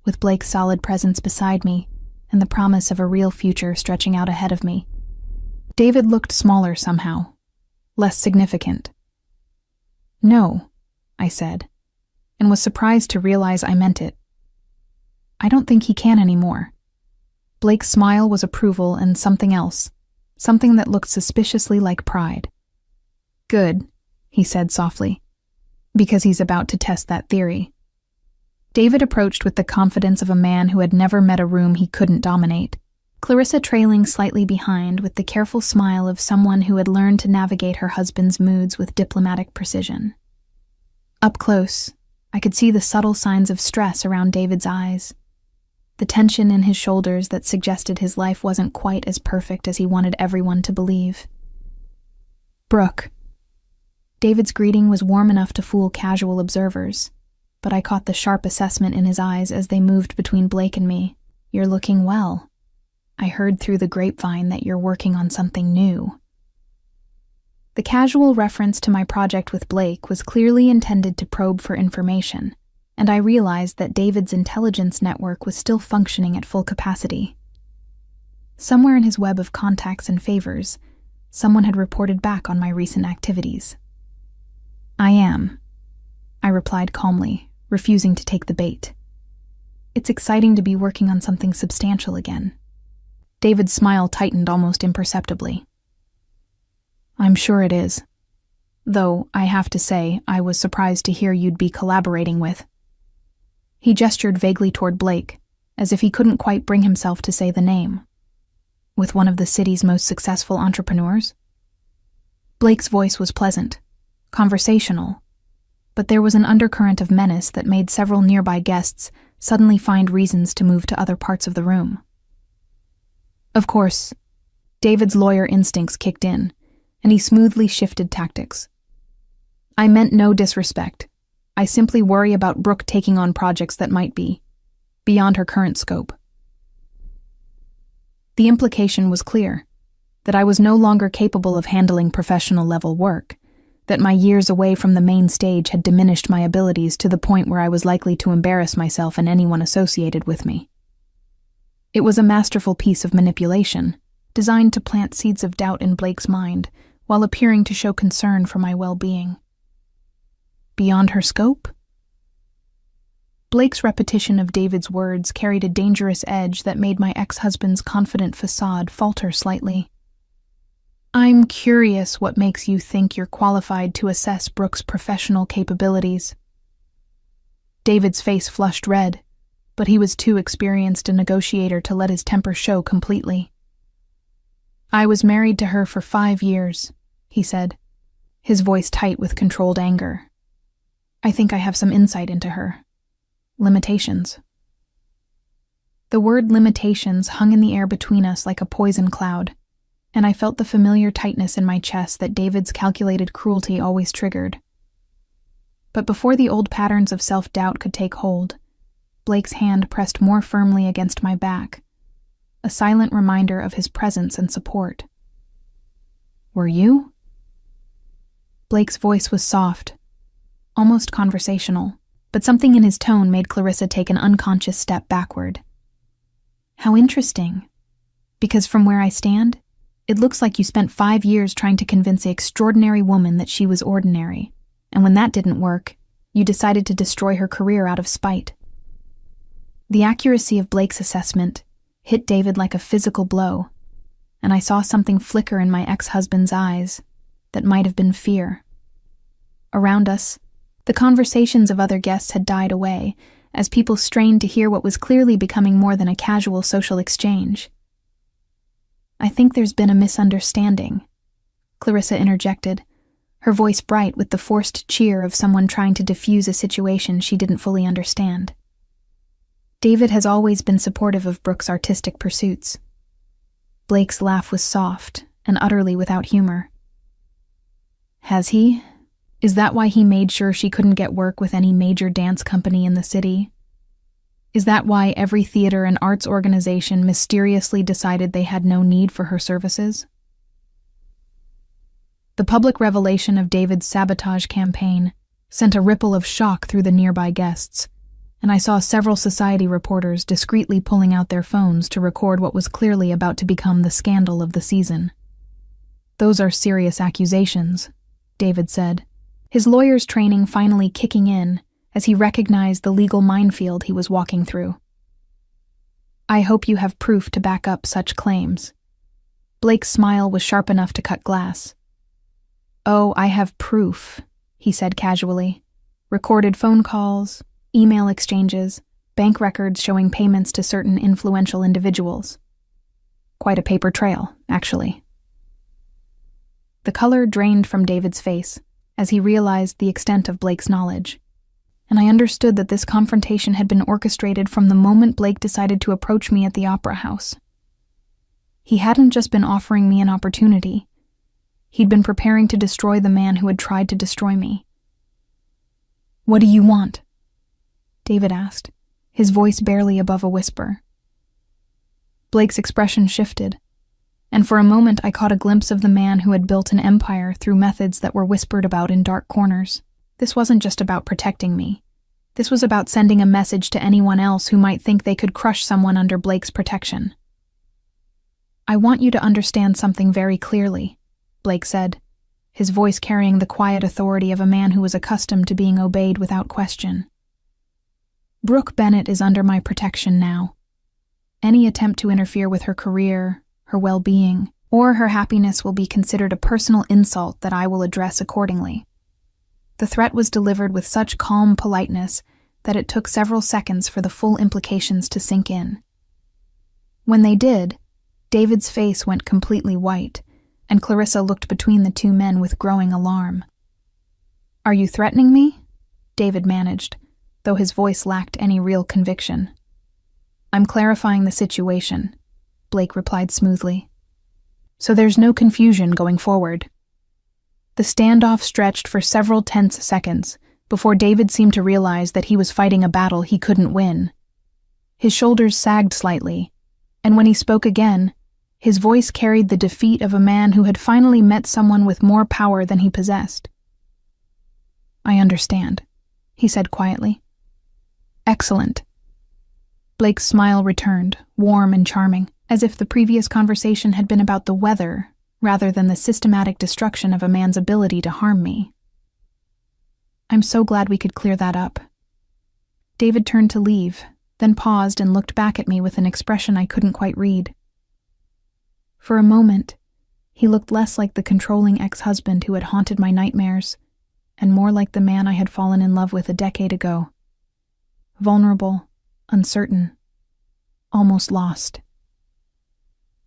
[SPEAKER 1] with Blake's solid presence beside me and the promise of a real future stretching out ahead of me, David looked smaller somehow, less significant. "No," I said, and was surprised to realize I meant it. "I don't think he can anymore." Blake's smile was approval and something else, something that looked suspiciously like pride. "Good," he said softly, "because he's about to test that theory." David approached with the confidence of a man who had never met a room he couldn't dominate, Clarissa trailing slightly behind with the careful smile of someone who had learned to navigate her husband's moods with diplomatic precision. Up close, I could see the subtle signs of stress around David's eyes, the tension in his shoulders that suggested his life wasn't quite as perfect as he wanted everyone to believe. "Brooke." David's greeting was warm enough to fool casual observers, but I caught the sharp assessment in his eyes as they moved between Blake and me. "You're looking well. I heard through the grapevine that you're working on something new." The casual reference to my project with Blake was clearly intended to probe for information, and I realized that David's intelligence network was still functioning at full capacity. Somewhere in his web of contacts and favors, someone had reported back on my recent activities. "I am," I replied calmly, refusing to take the bait. It's exciting to be working on something substantial again. David's smile tightened almost imperceptibly. I'm sure it is. Though, I have to say, I was surprised to hear you'd be collaborating with. He gestured vaguely toward Blake, as if he couldn't quite bring himself to say the name. With one of the city's most successful entrepreneurs? Blake's voice was pleasant, conversational, but there was an undercurrent of menace that made several nearby guests suddenly find reasons to move to other parts of the room. Of course, David's lawyer instincts kicked in, and he smoothly shifted tactics. I meant no disrespect. I simply worry about Brooke taking on projects that might be beyond her current scope. The implication was clear, that I was no longer capable of handling professional-level work, that my years away from the main stage had diminished my abilities to the point where I was likely to embarrass myself and anyone associated with me. It was a masterful piece of manipulation, designed to plant seeds of doubt in Blake's mind, while appearing to show concern for my well-being. Beyond her scope? Blake's repetition of David's words carried a dangerous edge that made my ex-husband's confident facade falter slightly. I'm curious what makes you think you're qualified to assess Brooke's professional capabilities. David's face flushed red, but he was too experienced a negotiator to let his temper show completely. I was married to her for 5 years, he said, his voice tight with controlled anger. I think I have some insight into her. Limitations. The word limitations hung in the air between us like a poison cloud, and I felt the familiar tightness in my chest that David's calculated cruelty always triggered. But before the old patterns of self-doubt could take hold, Blake's hand pressed more firmly against my back, a silent reminder of his presence and support. Were you? Blake's voice was soft, almost conversational, but something in his tone made Clarissa take an unconscious step backward. How interesting. Because from where I stand, it looks like you spent 5 years trying to convince the extraordinary woman that she was ordinary, and when that didn't work, you decided to destroy her career out of spite. The accuracy of Blake's assessment hit David like a physical blow, and I saw something flicker in my ex-husband's eyes that might have been fear. Around us, the conversations of other guests had died away as people strained to hear what was clearly becoming more than a casual social exchange. I think there's been a misunderstanding, Clarissa interjected, her voice bright with the forced cheer of someone trying to diffuse a situation she didn't fully understand. David has always been supportive of Brooke's artistic pursuits. Blake's laugh was soft and utterly without humor. Has he? Is that why he made sure she couldn't get work with any major dance company in the city? Is that why every theater and arts organization mysteriously decided they had no need for her services? The public revelation of David's sabotage campaign sent a ripple of shock through the nearby guests, and I saw several society reporters discreetly pulling out their phones to record what was clearly about to become the scandal of the season. Those are serious accusations, David said, his lawyer's training finally kicking in as he recognized the legal minefield he was walking through. I hope you have proof to back up such claims. Blake's smile was sharp enough to cut glass. Oh, I have proof, he said casually. Recorded phone calls, email exchanges, bank records showing payments to certain influential individuals. Quite a paper trail, actually. The color drained from David's face as he realized the extent of Blake's knowledge, and I understood that this confrontation had been orchestrated from the moment Blake decided to approach me at the opera house. He hadn't just been offering me an opportunity. He'd been preparing to destroy the man who had tried to destroy me. What do you want? David asked, his voice barely above a whisper. Blake's expression shifted, and for a moment I caught a glimpse of the man who had built an empire through methods that were whispered about in dark corners. This wasn't just about protecting me. This was about sending a message to anyone else who might think they could crush someone under Blake's protection. I want you to understand something very clearly, Blake said, his voice carrying the quiet authority of a man who was accustomed to being obeyed without question. Brooke Bennett is under my protection now. Any attempt to interfere with her career, her well-being, or her happiness will be considered a personal insult that I will address accordingly. The threat was delivered with such calm politeness that it took several seconds for the full implications to sink in. When they did, David's face went completely white, and Clarissa looked between the two men with growing alarm. "Are you threatening me?" David managed, though his voice lacked any real conviction. "I'm clarifying the situation," Blake replied smoothly. "So there's no confusion going forward." The standoff stretched for several tense seconds before David seemed to realize that he was fighting a battle he couldn't win. His shoulders sagged slightly, and when he spoke again, his voice carried the defeat of a man who had finally met someone with more power than he possessed. "I understand," he said quietly. "Excellent." Blake's smile returned, warm and charming, as if the previous conversation had been about the weather rather than the systematic destruction of a man's ability to harm me. "I'm so glad we could clear that up." David turned to leave, then paused and looked back at me with an expression I couldn't quite read. For a moment, he looked less like the controlling ex-husband who had haunted my nightmares, and more like the man I had fallen in love with a decade ago. Vulnerable, uncertain, almost lost.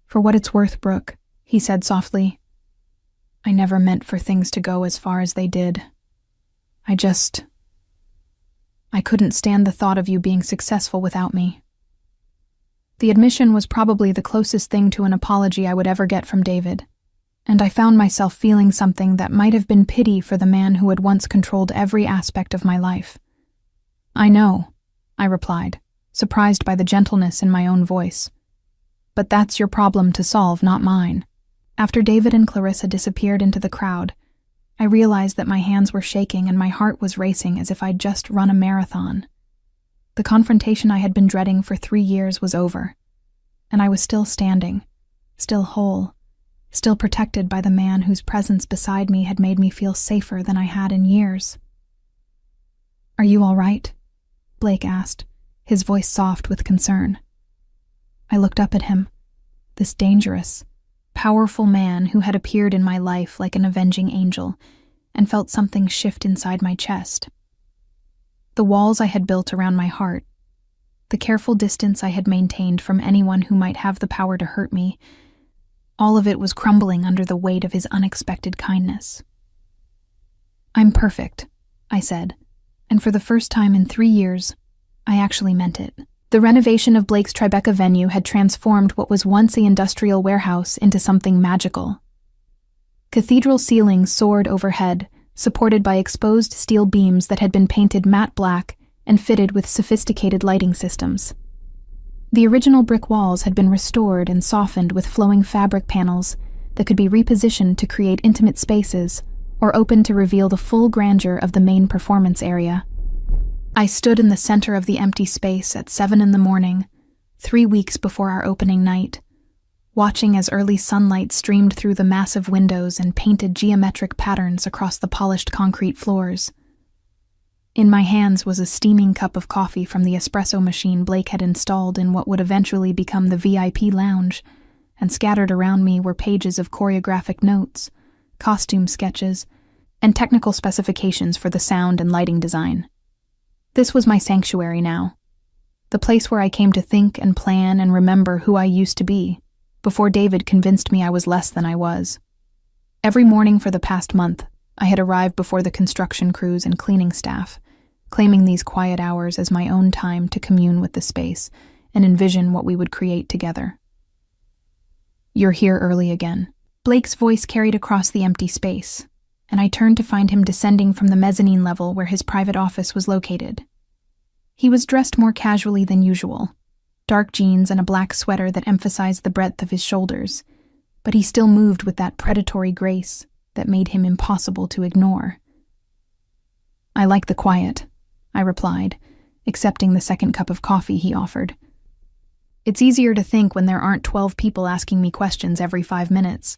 [SPEAKER 1] "For what it's worth, Brooke," he said softly, "I never meant for things to go as far as they did. I couldn't stand the thought of you being successful without me." The admission was probably the closest thing to an apology I would ever get from David, and I found myself feeling something that might have been pity for the man who had once controlled every aspect of my life. "I know," I replied, surprised by the gentleness in my own voice. "But that's your problem to solve, not mine." After David and Clarissa disappeared into the crowd, I realized that my hands were shaking and my heart was racing as if I'd just run a marathon. The confrontation I had been dreading for 3 years was over, and I was still standing, still whole, still protected by the man whose presence beside me had made me feel safer than I had in years. "Are you all right?" Blake asked, his voice soft with concern. I looked up at him, this dangerous, powerful man who had appeared in my life like an avenging angel, and felt something shift inside my chest. The walls I had built around my heart, the careful distance I had maintained from anyone who might have the power to hurt me, all of it was crumbling under the weight of his unexpected kindness. "I'm perfect," I said, and for the first time in 3 years, I actually meant it. The renovation of Blake's Tribeca venue had transformed what was once an industrial warehouse into something magical. Cathedral ceilings soared overhead, supported by exposed steel beams that had been painted matte black and fitted with sophisticated lighting systems. The original brick walls had been restored and softened with flowing fabric panels that could be repositioned to create intimate spaces or opened to reveal the full grandeur of the main performance area. I stood in the center of the empty space at 7 a.m, 3 weeks before our opening night, watching as early sunlight streamed through the massive windows and painted geometric patterns across the polished concrete floors. In my hands was a steaming cup of coffee from the espresso machine Blake had installed in what would eventually become the VIP lounge, and scattered around me were pages of choreographic notes, costume sketches, and technical specifications for the sound and lighting design. This was my sanctuary now, the place where I came to think and plan and remember who I used to be, before David convinced me I was less than I was. Every morning for the past month, I had arrived before the construction crews and cleaning staff, claiming these quiet hours as my own time to commune with the space and envision what we would create together. "You're here early again." Blake's voice carried across the empty space, and I turned to find him descending from the mezzanine level where his private office was located. He was dressed more casually than usual, dark jeans and a black sweater that emphasized the breadth of his shoulders, but he still moved with that predatory grace that made him impossible to ignore. "I like the quiet," I replied, accepting the second cup of coffee he offered. "It's easier to think when there aren't 12 people asking me questions every 5 minutes."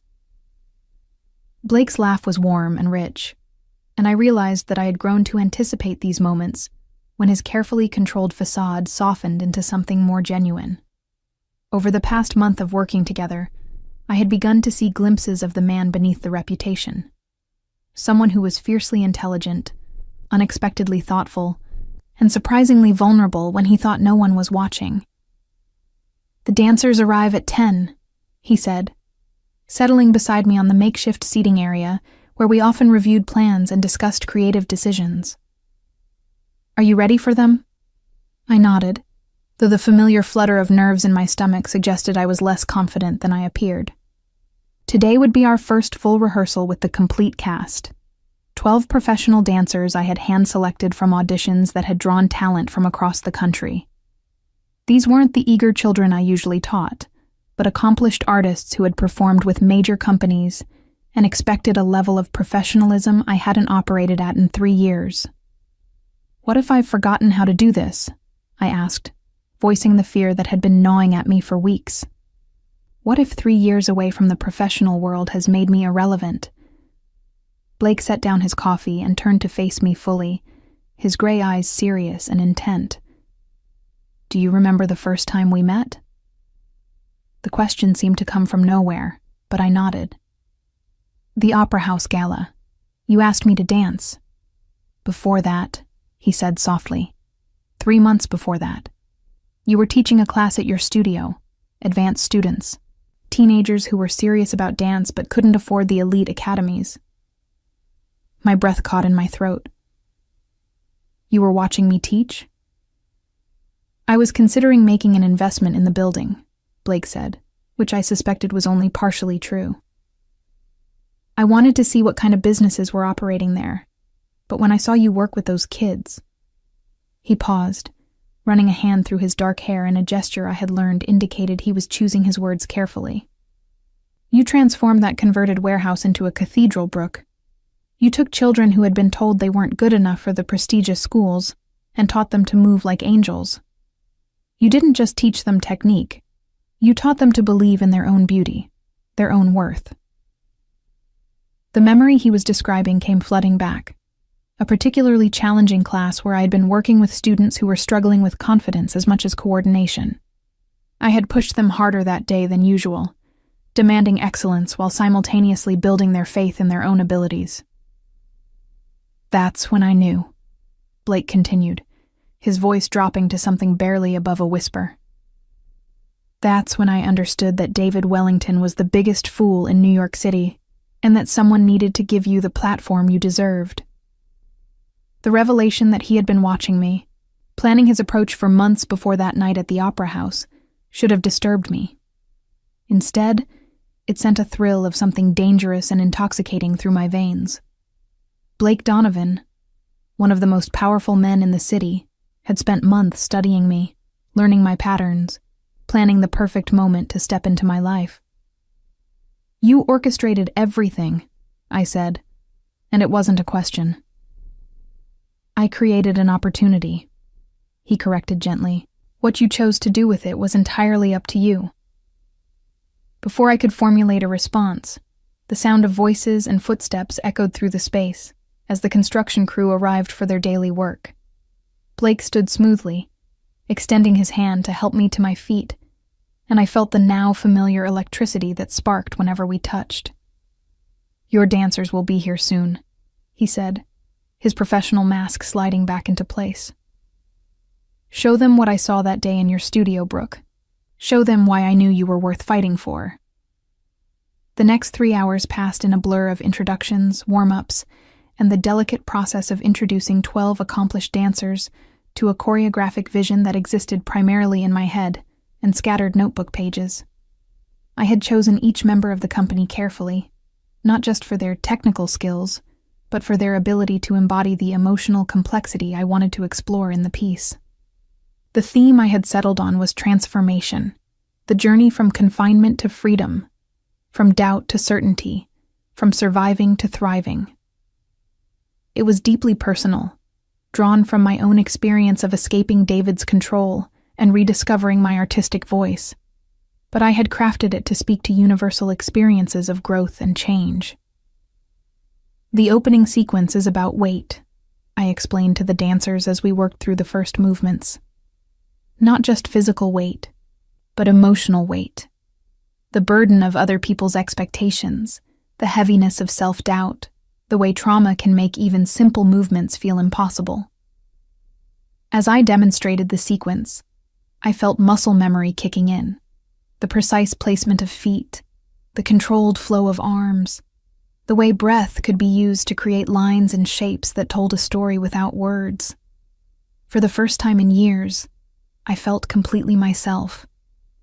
[SPEAKER 1] Blake's laugh was warm and rich, and I realized that I had grown to anticipate these moments when his carefully controlled facade softened into something more genuine. Over the past month of working together, I had begun to see glimpses of the man beneath the reputation. Someone who was fiercely intelligent, unexpectedly thoughtful, and surprisingly vulnerable when he thought no one was watching. "The dancers arrive at 10, he said, settling beside me on the makeshift seating area where we often reviewed plans and discussed creative decisions. "Are you ready for them?" I nodded, though the familiar flutter of nerves in my stomach suggested I was less confident than I appeared. Today would be our first full rehearsal with the complete cast. 12 professional dancers I had hand-selected from auditions that had drawn talent from across the country. These weren't the eager children I usually taught, but accomplished artists who had performed with major companies and expected a level of professionalism I hadn't operated at in 3 years. "What if I've forgotten how to do this?" I asked, voicing the fear that had been gnawing at me for weeks. What if 3 years away from the professional world has made me irrelevant? Blake set down his coffee and turned to face me fully, his gray eyes serious and intent. "Do you remember the first time we met?" The question seemed to come from nowhere, but I nodded. "The Opera House Gala. You asked me to dance." "Before that," he said softly. 3 months before that. You were teaching a class at your studio, advanced students, teenagers who were serious about dance but couldn't afford the elite academies." My breath caught in my throat. "You were watching me teach?" "I was considering making an investment in the building," Blake said, which I suspected was only partially true. "I wanted to see what kind of businesses were operating there, but when I saw you work with those kids..." He paused, running a hand through his dark hair in a gesture I had learned indicated he was choosing his words carefully. "You transformed that converted warehouse into a cathedral, Brooke. You took children who had been told they weren't good enough for the prestigious schools and taught them to move like angels. You didn't just teach them technique. You taught them to believe in their own beauty, their own worth." The memory he was describing came flooding back. A particularly challenging class where I had been working with students who were struggling with confidence as much as coordination. I had pushed them harder that day than usual, demanding excellence while simultaneously building their faith in their own abilities. "That's when I knew," Blake continued, his voice dropping to something barely above a whisper. "That's when I understood that David Wellington was the biggest fool in New York City, and that someone needed to give you the platform you deserved." The revelation that he had been watching me, planning his approach for months before that night at the Opera House, should have disturbed me. Instead, it sent a thrill of something dangerous and intoxicating through my veins. Blake Donovan, one of the most powerful men in the city, had spent months studying me, learning my patterns, planning the perfect moment to step into my life. "You orchestrated everything," I said, and it wasn't a question. "I created an opportunity," he corrected gently. "What you chose to do with it was entirely up to you." Before I could formulate a response, the sound of voices and footsteps echoed through the space as the construction crew arrived for their daily work. Blake stood smoothly, extending his hand to help me to my feet, and I felt the now familiar electricity that sparked whenever we touched. "Your dancers will be here soon," he said, his professional mask sliding back into place. "Show them what I saw that day in your studio, Brooke. Show them why I knew you were worth fighting for." The next 3 hours passed in a blur of introductions, warm-ups, and the delicate process of introducing 12 accomplished dancers to a choreographic vision that existed primarily in my head and scattered notebook pages. I had chosen each member of the company carefully, not just for their technical skills, but for their ability to embody the emotional complexity I wanted to explore in the piece. The theme I had settled on was transformation, the journey from confinement to freedom, from doubt to certainty, from surviving to thriving. It was deeply personal, drawn from my own experience of escaping David's control and rediscovering my artistic voice, but I had crafted it to speak to universal experiences of growth and change. The opening sequence is about weight, I explained to the dancers as we worked through the first movements. Not just physical weight, but emotional weight. The burden of other people's expectations, the heaviness of self-doubt, the way trauma can make even simple movements feel impossible. As I demonstrated the sequence, I felt muscle memory kicking in, the precise placement of feet, the controlled flow of arms, the way breath could be used to create lines and shapes that told a story without words. For the first time in years, I felt completely myself,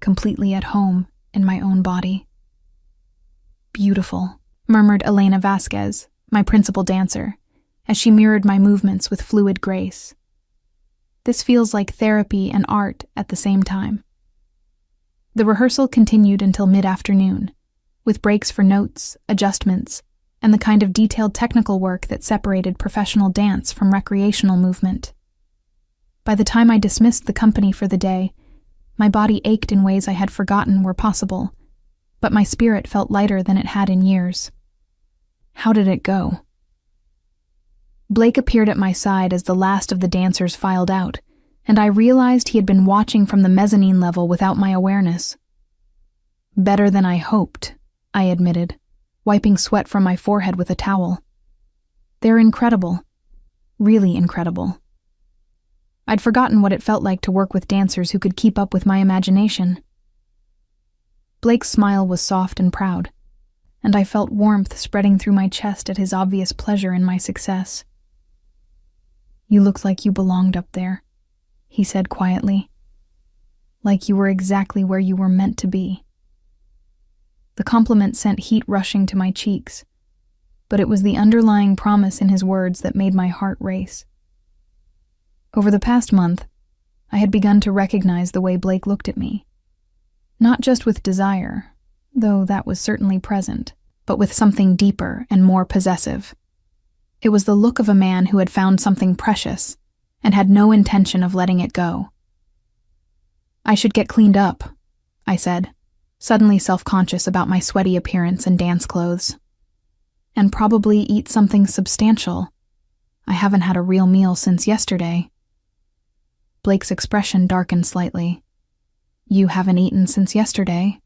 [SPEAKER 1] completely at home in my own body. "Beautiful," murmured Elena Vasquez, my principal dancer, as she mirrored my movements with fluid grace. This feels like therapy and art at the same time. The rehearsal continued until mid-afternoon, with breaks for notes, adjustments, and the kind of detailed technical work that separated professional dance from recreational movement. By the time I dismissed the company for the day, my body ached in ways I had forgotten were possible, but my spirit felt lighter than it had in years. How did it go? Blake appeared at my side as the last of the dancers filed out, and I realized he had been watching from the mezzanine level without my awareness. "Better than I hoped," I admitted, wiping sweat from my forehead with a towel. "They're incredible. Really incredible." I'd forgotten what it felt like to work with dancers who could keep up with my imagination. Blake's smile was soft and proud, and I felt warmth spreading through my chest at his obvious pleasure in my success. "You looked like you belonged up there," he said quietly. "Like you were exactly where you were meant to be." The compliment sent heat rushing to my cheeks, but it was the underlying promise in his words that made my heart race. Over the past month, I had begun to recognize the way Blake looked at me. Not just with desire, though that was certainly present, but with something deeper and more possessive. It was the look of a man who had found something precious and had no intention of letting it go. "I should get cleaned up," I said, suddenly self-conscious about my sweaty appearance and dance clothes. "And probably eat something substantial. I haven't had a real meal since yesterday." Blake's expression darkened slightly. "You haven't eaten since yesterday?"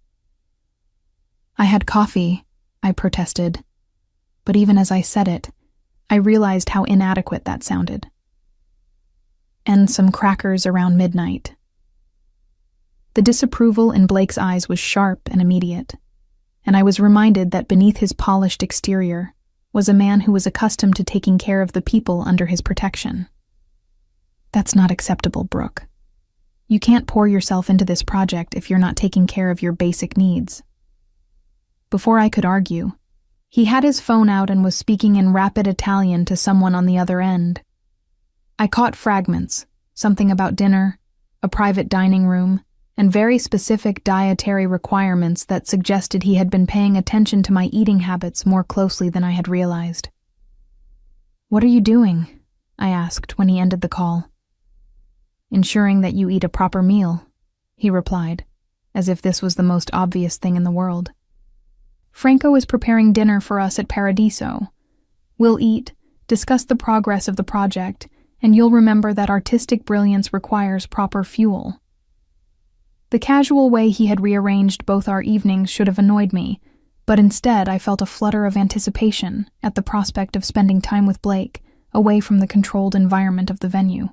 [SPEAKER 1] "I had coffee," I protested, but even as I said it, I realized how inadequate that sounded. "And some crackers around midnight." The disapproval in Blake's eyes was sharp and immediate, and I was reminded that beneath his polished exterior was a man who was accustomed to taking care of the people under his protection. "That's not acceptable, Brooke. You can't pour yourself into this project if you're not taking care of your basic needs." Before I could argue, he had his phone out and was speaking in rapid Italian to someone on the other end. I caught fragments, something about dinner, a private dining room, and very specific dietary requirements that suggested he had been paying attention to my eating habits more closely than I had realized. "What are you doing?" I asked when he ended the call. "Ensuring that you eat a proper meal," he replied, as if this was the most obvious thing in the world. "Franco is preparing dinner for us at Paradiso. We'll eat, discuss the progress of the project, and you'll remember that artistic brilliance requires proper fuel." The casual way he had rearranged both our evenings should have annoyed me, but instead I felt a flutter of anticipation at the prospect of spending time with Blake, away from the controlled environment of the venue.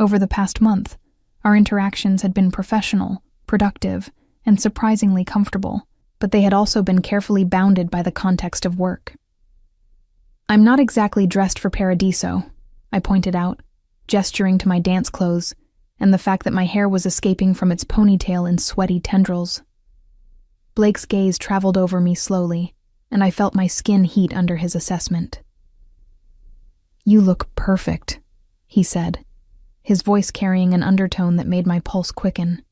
[SPEAKER 1] Over the past month, our interactions had been professional, productive, and surprisingly comfortable, but they had also been carefully bounded by the context of work. "I'm not exactly dressed for Paradiso," I pointed out, gesturing to my dance clothes and the fact that my hair was escaping from its ponytail in sweaty tendrils. Blake's gaze traveled over me slowly, and I felt my skin heat under his assessment. "You look perfect," he said, his voice carrying an undertone that made my pulse quicken.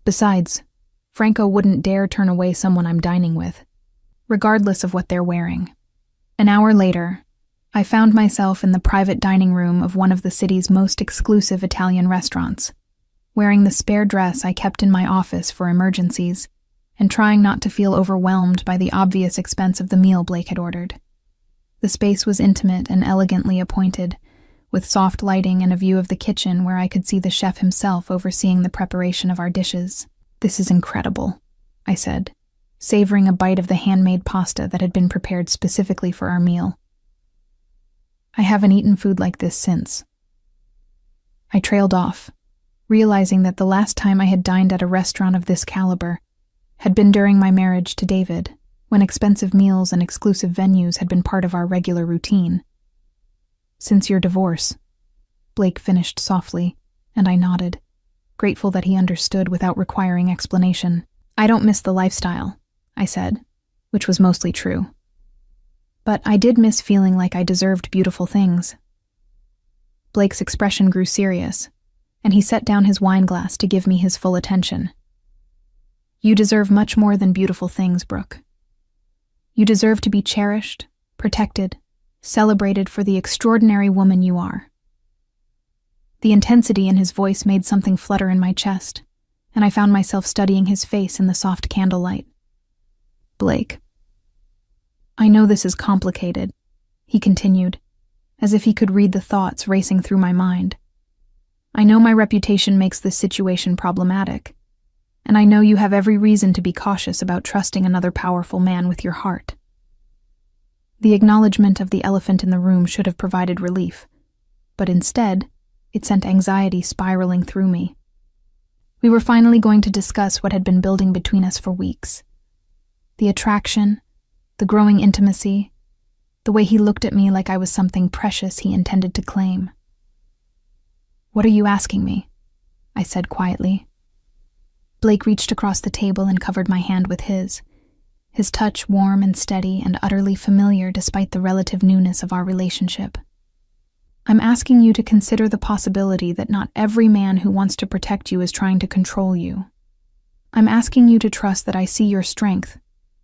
[SPEAKER 1] "Besides, Franco wouldn't dare turn away someone I'm dining with, regardless of what they're wearing." An hour later, I found myself in the private dining room of one of the city's most exclusive Italian restaurants, wearing the spare dress I kept in my office for emergencies, and trying not to feel overwhelmed by the obvious expense of the meal Blake had ordered. The space was intimate and elegantly appointed, with soft lighting and a view of the kitchen where I could see the chef himself overseeing the preparation of our dishes. "This is incredible," I said, savoring a bite of the handmade pasta that had been prepared specifically for our meal. "I haven't eaten food like this since." I trailed off, realizing that the last time I had dined at a restaurant of this caliber had been during my marriage to David, when expensive meals and exclusive venues had been part of our regular routine. "Since your divorce," Blake finished softly, and I nodded, grateful that he understood without requiring explanation. "I don't miss the lifestyle," I said, which was mostly true. "But I did miss feeling like I deserved beautiful things." Blake's expression grew serious, and he set down his wine glass to give me his full attention. "You deserve much more than beautiful things, Brooke. You deserve to be cherished, protected, celebrated for the extraordinary woman you are." The intensity in his voice made something flutter in my chest, and I found myself studying his face in the soft candlelight. "Blake, I know this is complicated," he continued, as if he could read the thoughts racing through my mind. "I know my reputation makes this situation problematic, and I know you have every reason to be cautious about trusting another powerful man with your heart." The acknowledgement of the elephant in the room should have provided relief, but instead, it sent anxiety spiraling through me. We were finally going to discuss what had been building between us for weeks. The attraction, the growing intimacy, the way he looked at me like I was something precious he intended to claim. "What are you asking me?" I said quietly. Blake reached across the table and covered my hand with his touch warm and steady and utterly familiar despite the relative newness of our relationship. "I'm asking you to consider the possibility that not every man who wants to protect you is trying to control you. I'm asking you to trust that I see your strength,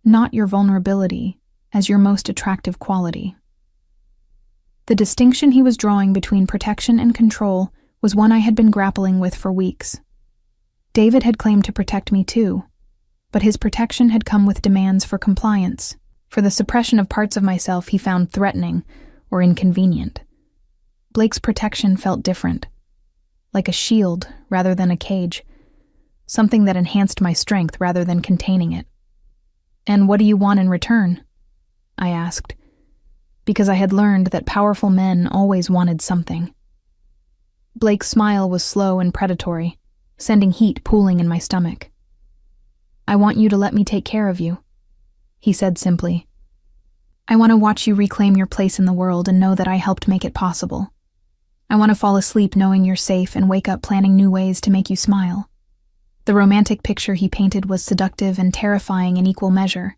[SPEAKER 1] not your vulnerability, as your most attractive quality." The distinction he was drawing between protection and control was one I had been grappling with for weeks. David had claimed to protect me too, but his protection had come with demands for compliance, for the suppression of parts of myself he found threatening or inconvenient. Blake's protection felt different, like a shield rather than a cage, something that enhanced my strength rather than containing it. "And what do you want in return?" I asked, because I had learned that powerful men always wanted something. Blake's smile was slow and predatory, sending heat pooling in my stomach. "I want you to let me take care of you," he said simply. "I want to watch you reclaim your place in the world and know that I helped make it possible. I want to fall asleep knowing you're safe and wake up planning new ways to make you smile." The romantic picture he painted was seductive and terrifying in equal measure,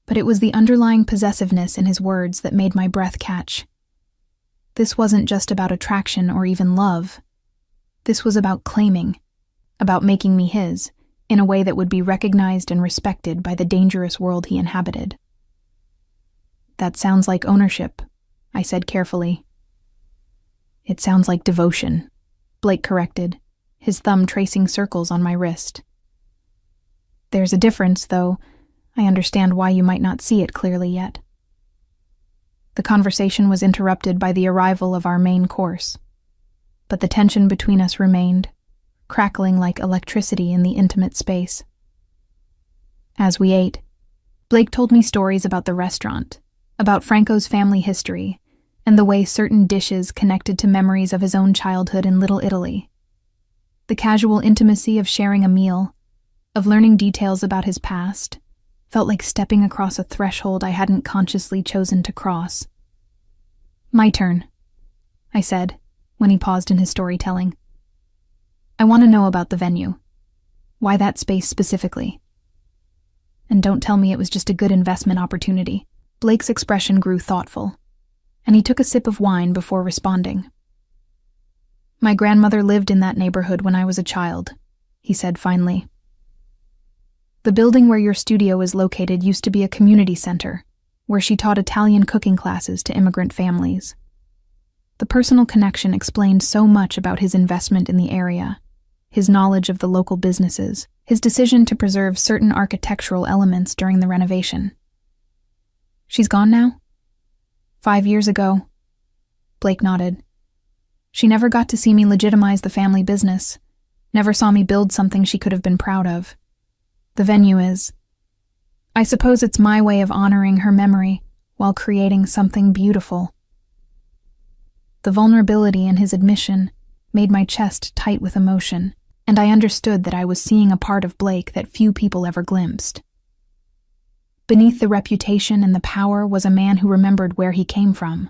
[SPEAKER 1] but it was the underlying possessiveness in his words that made my breath catch. This wasn't just about attraction or even love. This was about claiming, about making me his, in a way that would be recognized and respected by the dangerous world he inhabited. "That sounds like ownership," I said carefully. "It sounds like devotion," Blake corrected, his thumb tracing circles on my wrist. "There's a difference, though. I understand why you might not see it clearly yet." The conversation was interrupted by the arrival of our main course, but the tension between us remained, crackling like electricity in the intimate space. As we ate, Blake told me stories about the restaurant, about Franco's family history, and the way certain dishes connected to memories of his own childhood in Little Italy. The casual intimacy of sharing a meal, of learning details about his past, felt like stepping across a threshold I hadn't consciously chosen to cross. "My turn," I said, when he paused in his storytelling. "I want to know about the venue. Why that space specifically? And don't tell me it was just a good investment opportunity." Blake's expression grew thoughtful, and he took a sip of wine before responding. "My grandmother lived in that neighborhood when I was a child," he said finally. "The building where your studio is located used to be a community center, where she taught Italian cooking classes to immigrant families." The personal connection explained so much about his investment in the area, his knowledge of the local businesses, his decision to preserve certain architectural elements during the renovation. "She's gone now?" 5 years ago. Blake nodded. She never got to see me legitimize the family business, never saw me build something she could have been proud of. The venue is. I suppose it's my way of honoring her memory while creating something beautiful. The vulnerability in his admission made my chest tight with emotion, and I understood that I was seeing a part of Blake that few people ever glimpsed. Beneath the reputation and the power was a man who remembered where he came from,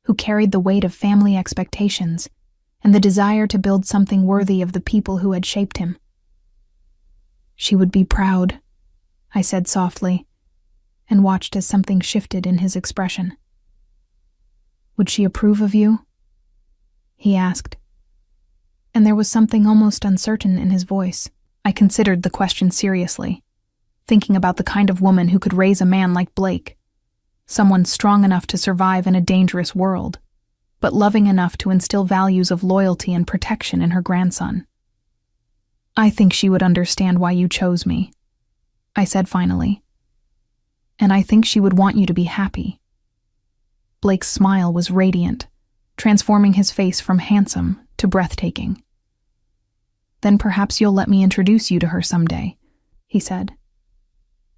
[SPEAKER 1] who carried the weight of family expectations and the desire to build something worthy of the people who had shaped him. She would be proud, I said softly, and watched as something shifted in his expression. Would she approve of you? He asked, and there was something almost uncertain in his voice. I considered the question seriously, thinking about the kind of woman who could raise a man like Blake, someone strong enough to survive in a dangerous world, but loving enough to instill values of loyalty and protection in her grandson. I think she would understand why you chose me, I said finally. And I think she would want you to be happy. Blake's smile was radiant, transforming his face from handsome to breathtaking. Then perhaps you'll let me introduce you to her someday, he said.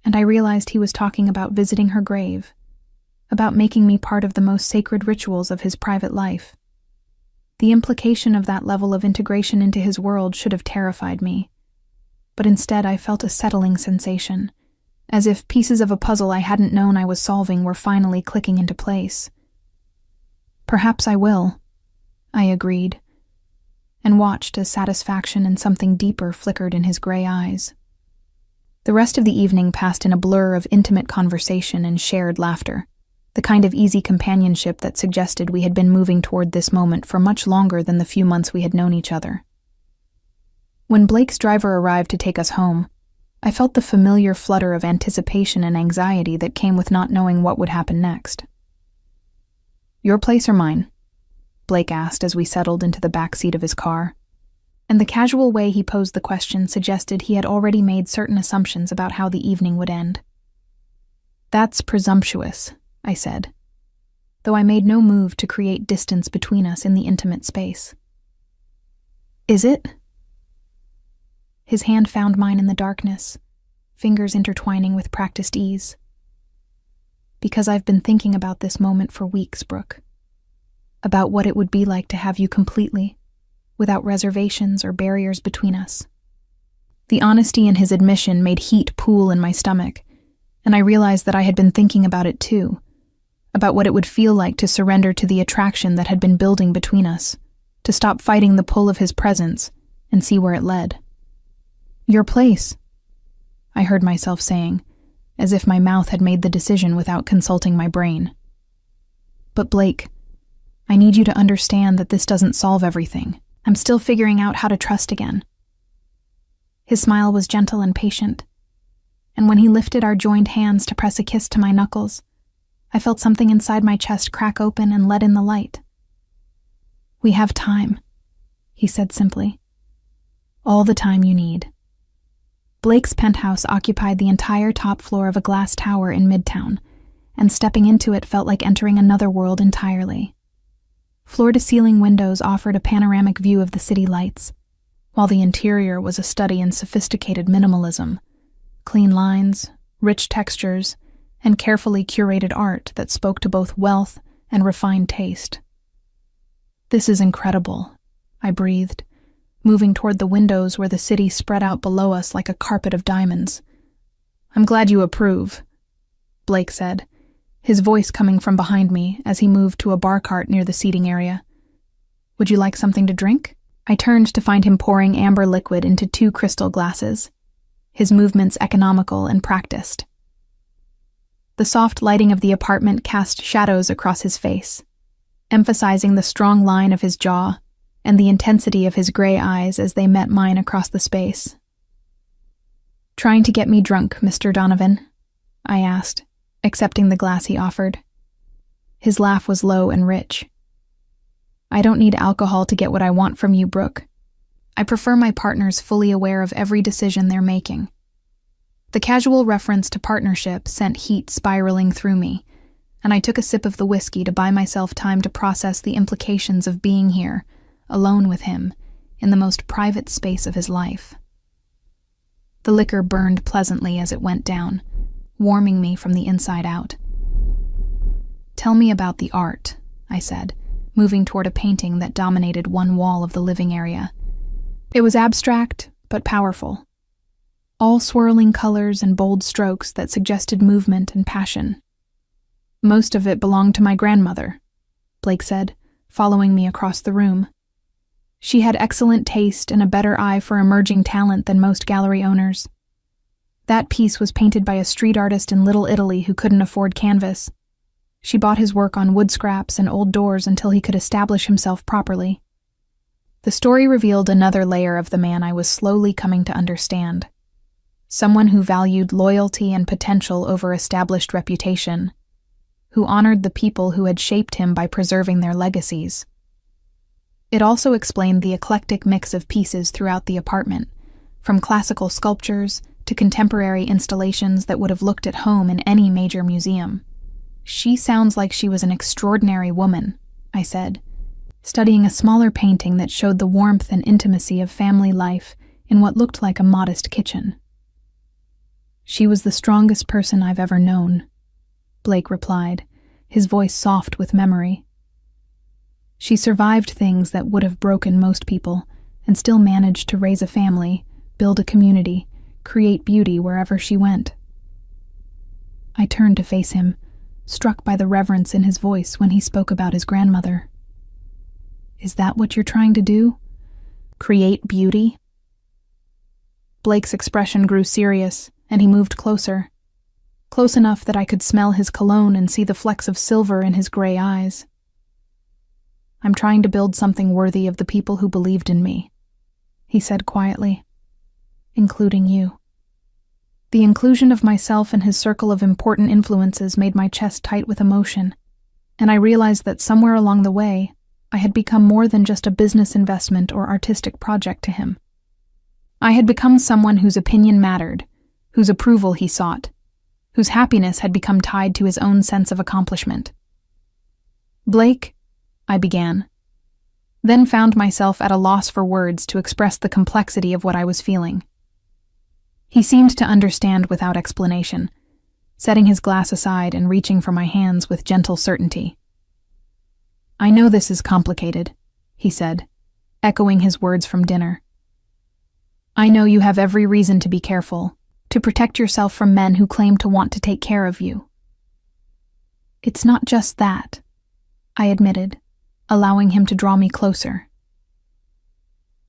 [SPEAKER 1] And I realized he was talking about visiting her grave, about making me part of the most sacred rituals of his private life. The implication of that level of integration into his world should have terrified me, but instead I felt a settling sensation, as if pieces of a puzzle I hadn't known I was solving were finally clicking into place. Perhaps I will, I agreed, and watched as satisfaction and something deeper flickered in his gray eyes. The rest of the evening passed in a blur of intimate conversation and shared laughter, the kind of easy companionship that suggested we had been moving toward this moment for much longer than the few months we had known each other. When Blake's driver arrived to take us home, I felt the familiar flutter of anticipation and anxiety that came with not knowing what would happen next. Your place or mine? Blake asked as we settled into the back seat of his car, and the casual way he posed the question suggested he had already made certain assumptions about how the evening would end. That's presumptuous, I said, though I made no move to create distance between us in the intimate space. Is it? His hand found mine in the darkness, fingers intertwining with practiced ease. Because I've been thinking about this moment for weeks, Brooke. About what it would be like to have you completely, without reservations or barriers between us. The honesty in his admission made heat pool in my stomach, and I realized that I had been thinking about it too, about what it would feel like to surrender to the attraction that had been building between us, to stop fighting the pull of his presence and see where it led. Your place, I heard myself saying, as if my mouth had made the decision without consulting my brain. But Blake, I need you to understand that this doesn't solve everything. I'm still figuring out how to trust again. His smile was gentle and patient, and when he lifted our joined hands to press a kiss to my knuckles, I felt something inside my chest crack open and let in the light. We have time, he said simply. All the time you need. Blake's penthouse occupied the entire top floor of a glass tower in Midtown, and stepping into it felt like entering another world entirely. Floor-to-ceiling windows offered a panoramic view of the city lights, while the interior was a study in sophisticated minimalism, clean lines, rich textures, and carefully curated art that spoke to both wealth and refined taste. This is incredible, I breathed, moving toward the windows where the city spread out below us like a carpet of diamonds. I'm glad you approve, Blake said, his voice coming from behind me as he moved to a bar cart near the seating area. Would you like something to drink? I turned to find him pouring amber liquid into 2 crystal glasses, his movements economical and practiced. The soft lighting of the apartment cast shadows across his face, emphasizing the strong line of his jaw and the intensity of his gray eyes as they met mine across the space. Trying to get me drunk, Mr. Donovan? I asked, accepting the glass he offered. His laugh was low and rich. I don't need alcohol to get what I want from you, Brooke. I prefer my partners fully aware of every decision they're making. The casual reference to partnership sent heat spiraling through me, and I took a sip of the whiskey to buy myself time to process the implications of being here, alone with him, in the most private space of his life. The liquor burned pleasantly as it went down, warming me from the inside out. "Tell me about the art," I said, moving toward a painting that dominated one wall of the living area. It was abstract, but powerful. All swirling colors and bold strokes that suggested movement and passion. "Most of it belonged to my grandmother," Blake said, following me across the room. "She had excellent taste and a better eye for emerging talent than most gallery owners. That piece was painted by a street artist in Little Italy who couldn't afford canvas. She bought his work on wood scraps and old doors until he could establish himself properly." The story revealed another layer of the man I was slowly coming to understand. Someone who valued loyalty and potential over established reputation, who honored the people who had shaped him by preserving their legacies. It also explained the eclectic mix of pieces throughout the apartment, from classical sculptures to contemporary installations that would have looked at home in any major museum. "She sounds like she was an extraordinary woman," I said, studying a smaller painting that showed the warmth and intimacy of family life in what looked like a modest kitchen. "She was the strongest person I've ever known," Blake replied, his voice soft with memory. "She survived things that would have broken most people and still managed to raise a family, build a community, create beauty wherever she went." I turned to face him, struck by the reverence in his voice when he spoke about his grandmother. "Is that what you're trying to do? Create beauty?" Blake's expression grew serious, and he moved closer. Close enough that I could smell his cologne and see the flecks of silver in his gray eyes. "I'm trying to build something worthy of the people who believed in me," he said quietly, "including you." The inclusion of myself in his circle of important influences made my chest tight with emotion, and I realized that somewhere along the way, I had become more than just a business investment or artistic project to him. I had become someone whose opinion mattered, whose approval he sought, whose happiness had become tied to his own sense of accomplishment. "Blake," I began, then found myself at a loss for words to express the complexity of what I was feeling. He seemed to understand without explanation, setting his glass aside and reaching for my hands with gentle certainty. "I know this is complicated," he said, echoing his words from dinner. "I know you have every reason to be careful, to protect yourself from men who claim to want to take care of you." "It's not just that," I admitted, allowing him to draw me closer.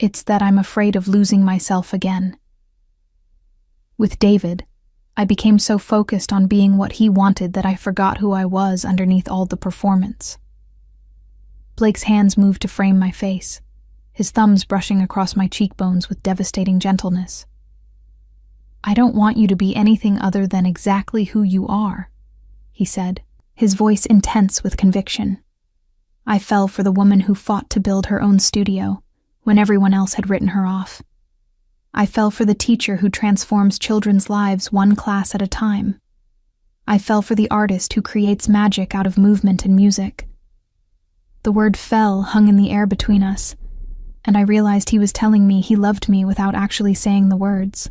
[SPEAKER 1] "It's that I'm afraid of losing myself again. With David, I became so focused on being what he wanted that I forgot who I was underneath all the performance." Blake's hands moved to frame my face, his thumbs brushing across my cheekbones with devastating gentleness. "I don't want you to be anything other than exactly who you are," he said, his voice intense with conviction. I fell for the woman who fought to build her own studio when everyone else had written her off. I fell for the teacher who transforms children's lives one class at a time. I fell for the artist who creates magic out of movement and music. The word "fell" hung in the air between us, and I realized he was telling me he loved me without actually saying the words.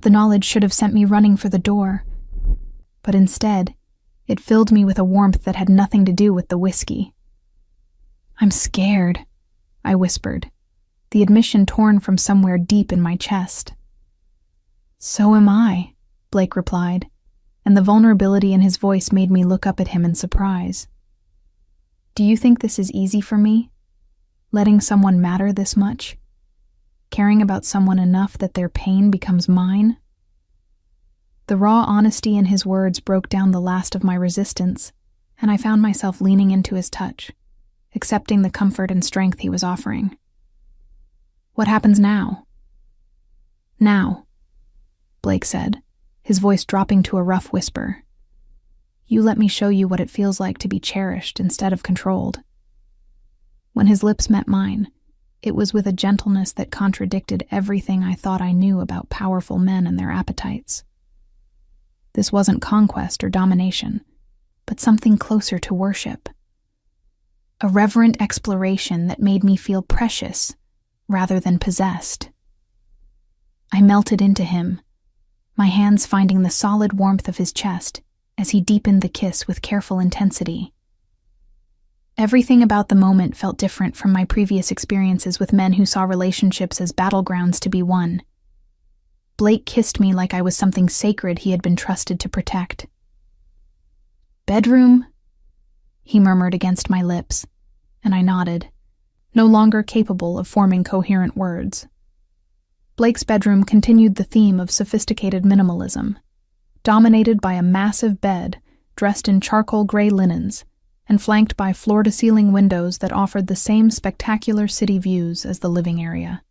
[SPEAKER 1] The knowledge should have sent me running for the door, but instead, it filled me with a warmth that had nothing to do with the whiskey. "I'm scared," I whispered, the admission torn from somewhere deep in my chest. "So am I," Blake replied, and the vulnerability in his voice made me look up at him in surprise. "Do you think this is easy for me? Letting someone matter this much? Caring about someone enough that their pain becomes mine?" The raw honesty in his words broke down the last of my resistance, and I found myself leaning into his touch, accepting the comfort and strength he was offering. "What happens now?" "Now," Blake said, his voice dropping to a rough whisper. "You let me show you what it feels like to be cherished instead of controlled." When his lips met mine, it was with a gentleness that contradicted everything I thought I knew about powerful men and their appetites. This wasn't conquest or domination, but something closer to worship. A reverent exploration that made me feel precious rather than possessed. I melted into him, my hands finding the solid warmth of his chest as he deepened the kiss with careful intensity. Everything about the moment felt different from my previous experiences with men who saw relationships as battlegrounds to be won. Blake kissed me like I was something sacred he had been trusted to protect. "Bedroom?" he murmured against my lips, and I nodded, no longer capable of forming coherent words. Blake's bedroom continued the theme of sophisticated minimalism, dominated by a massive bed dressed in charcoal gray linens and flanked by floor-to-ceiling windows that offered the same spectacular city views as the living area.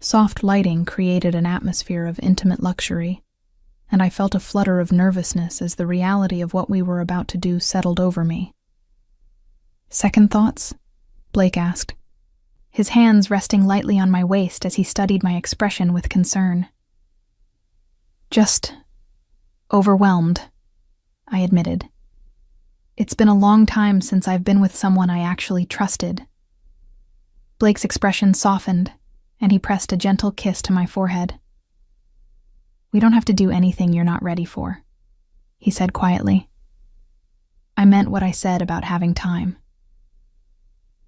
[SPEAKER 1] Soft lighting created an atmosphere of intimate luxury, and I felt a flutter of nervousness as the reality of what we were about to do settled over me. "Second thoughts?" Blake asked, his hands resting lightly on my waist as he studied my expression with concern. "Just overwhelmed," I admitted. "It's been a long time since I've been with someone I actually trusted." Blake's expression softened, and he pressed a gentle kiss to my forehead. "We don't have to do anything you're not ready for," he said quietly. I meant what I said about having time.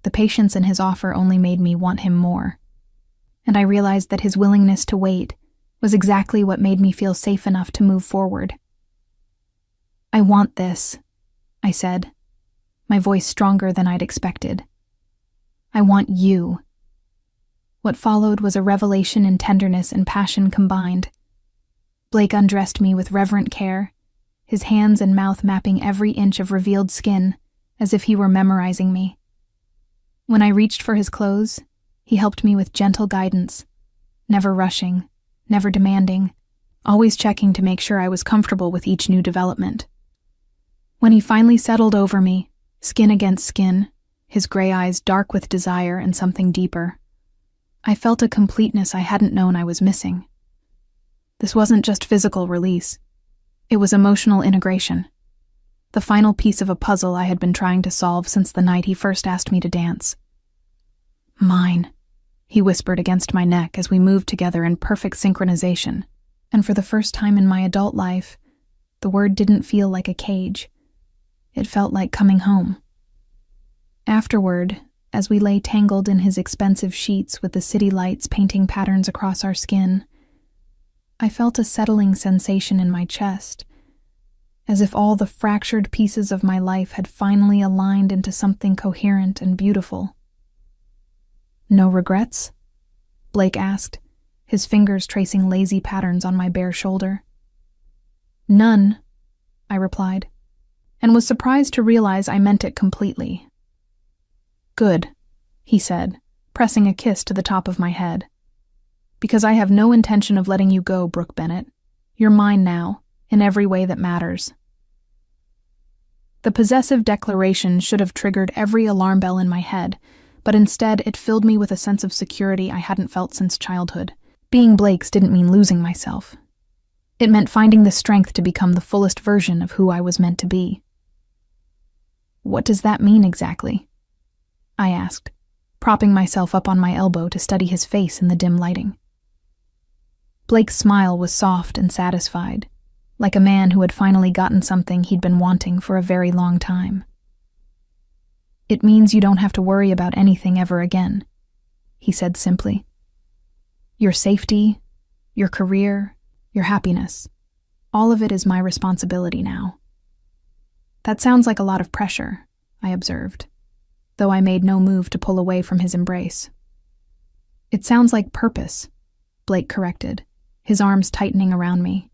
[SPEAKER 1] The patience in his offer only made me want him more, and I realized that his willingness to wait was exactly what made me feel safe enough to move forward. "I want this," I said, my voice stronger than I'd expected. "I want you." What followed was a revelation in tenderness and passion combined. Blake undressed me with reverent care, his hands and mouth mapping every inch of revealed skin as if he were memorizing me. When I reached for his clothes, he helped me with gentle guidance, never rushing, never demanding, always checking to make sure I was comfortable with each new development. When he finally settled over me, skin against skin, his gray eyes dark with desire and something deeper, I felt a completeness I hadn't known I was missing. This wasn't just physical release. It was emotional integration. The final piece of a puzzle I had been trying to solve since the night he first asked me to dance. "Mine," he whispered against my neck as we moved together in perfect synchronization, and for the first time in my adult life, the word didn't feel like a cage. It felt like coming home. Afterward, as we lay tangled in his expensive sheets with the city lights painting patterns across our skin, I felt a settling sensation in my chest, as if all the fractured pieces of my life had finally aligned into something coherent and beautiful. "No regrets?" Blake asked, his fingers tracing lazy patterns on my bare shoulder. "None," I replied, and was surprised to realize I meant it completely. "Good," he said, pressing a kiss to the top of my head. "Because I have no intention of letting you go, Brooke Bennett. You're mine now, in every way that matters." The possessive declaration should have triggered every alarm bell in my head, but instead it filled me with a sense of security I hadn't felt since childhood. Being Blake's didn't mean losing myself. It meant finding the strength to become the fullest version of who I was meant to be. "What does that mean exactly?" I asked, propping myself up on my elbow to study his face in the dim lighting. Blake's smile was soft and satisfied, like a man who had finally gotten something he'd been wanting for a very long time. "It means you don't have to worry about anything ever again," he said simply. "Your safety, your career, your happiness, all of it is my responsibility now." "That sounds like a lot of pressure," I observed, though I made no move to pull away from his embrace. "It sounds like purpose," Blake corrected, his arms tightening around me.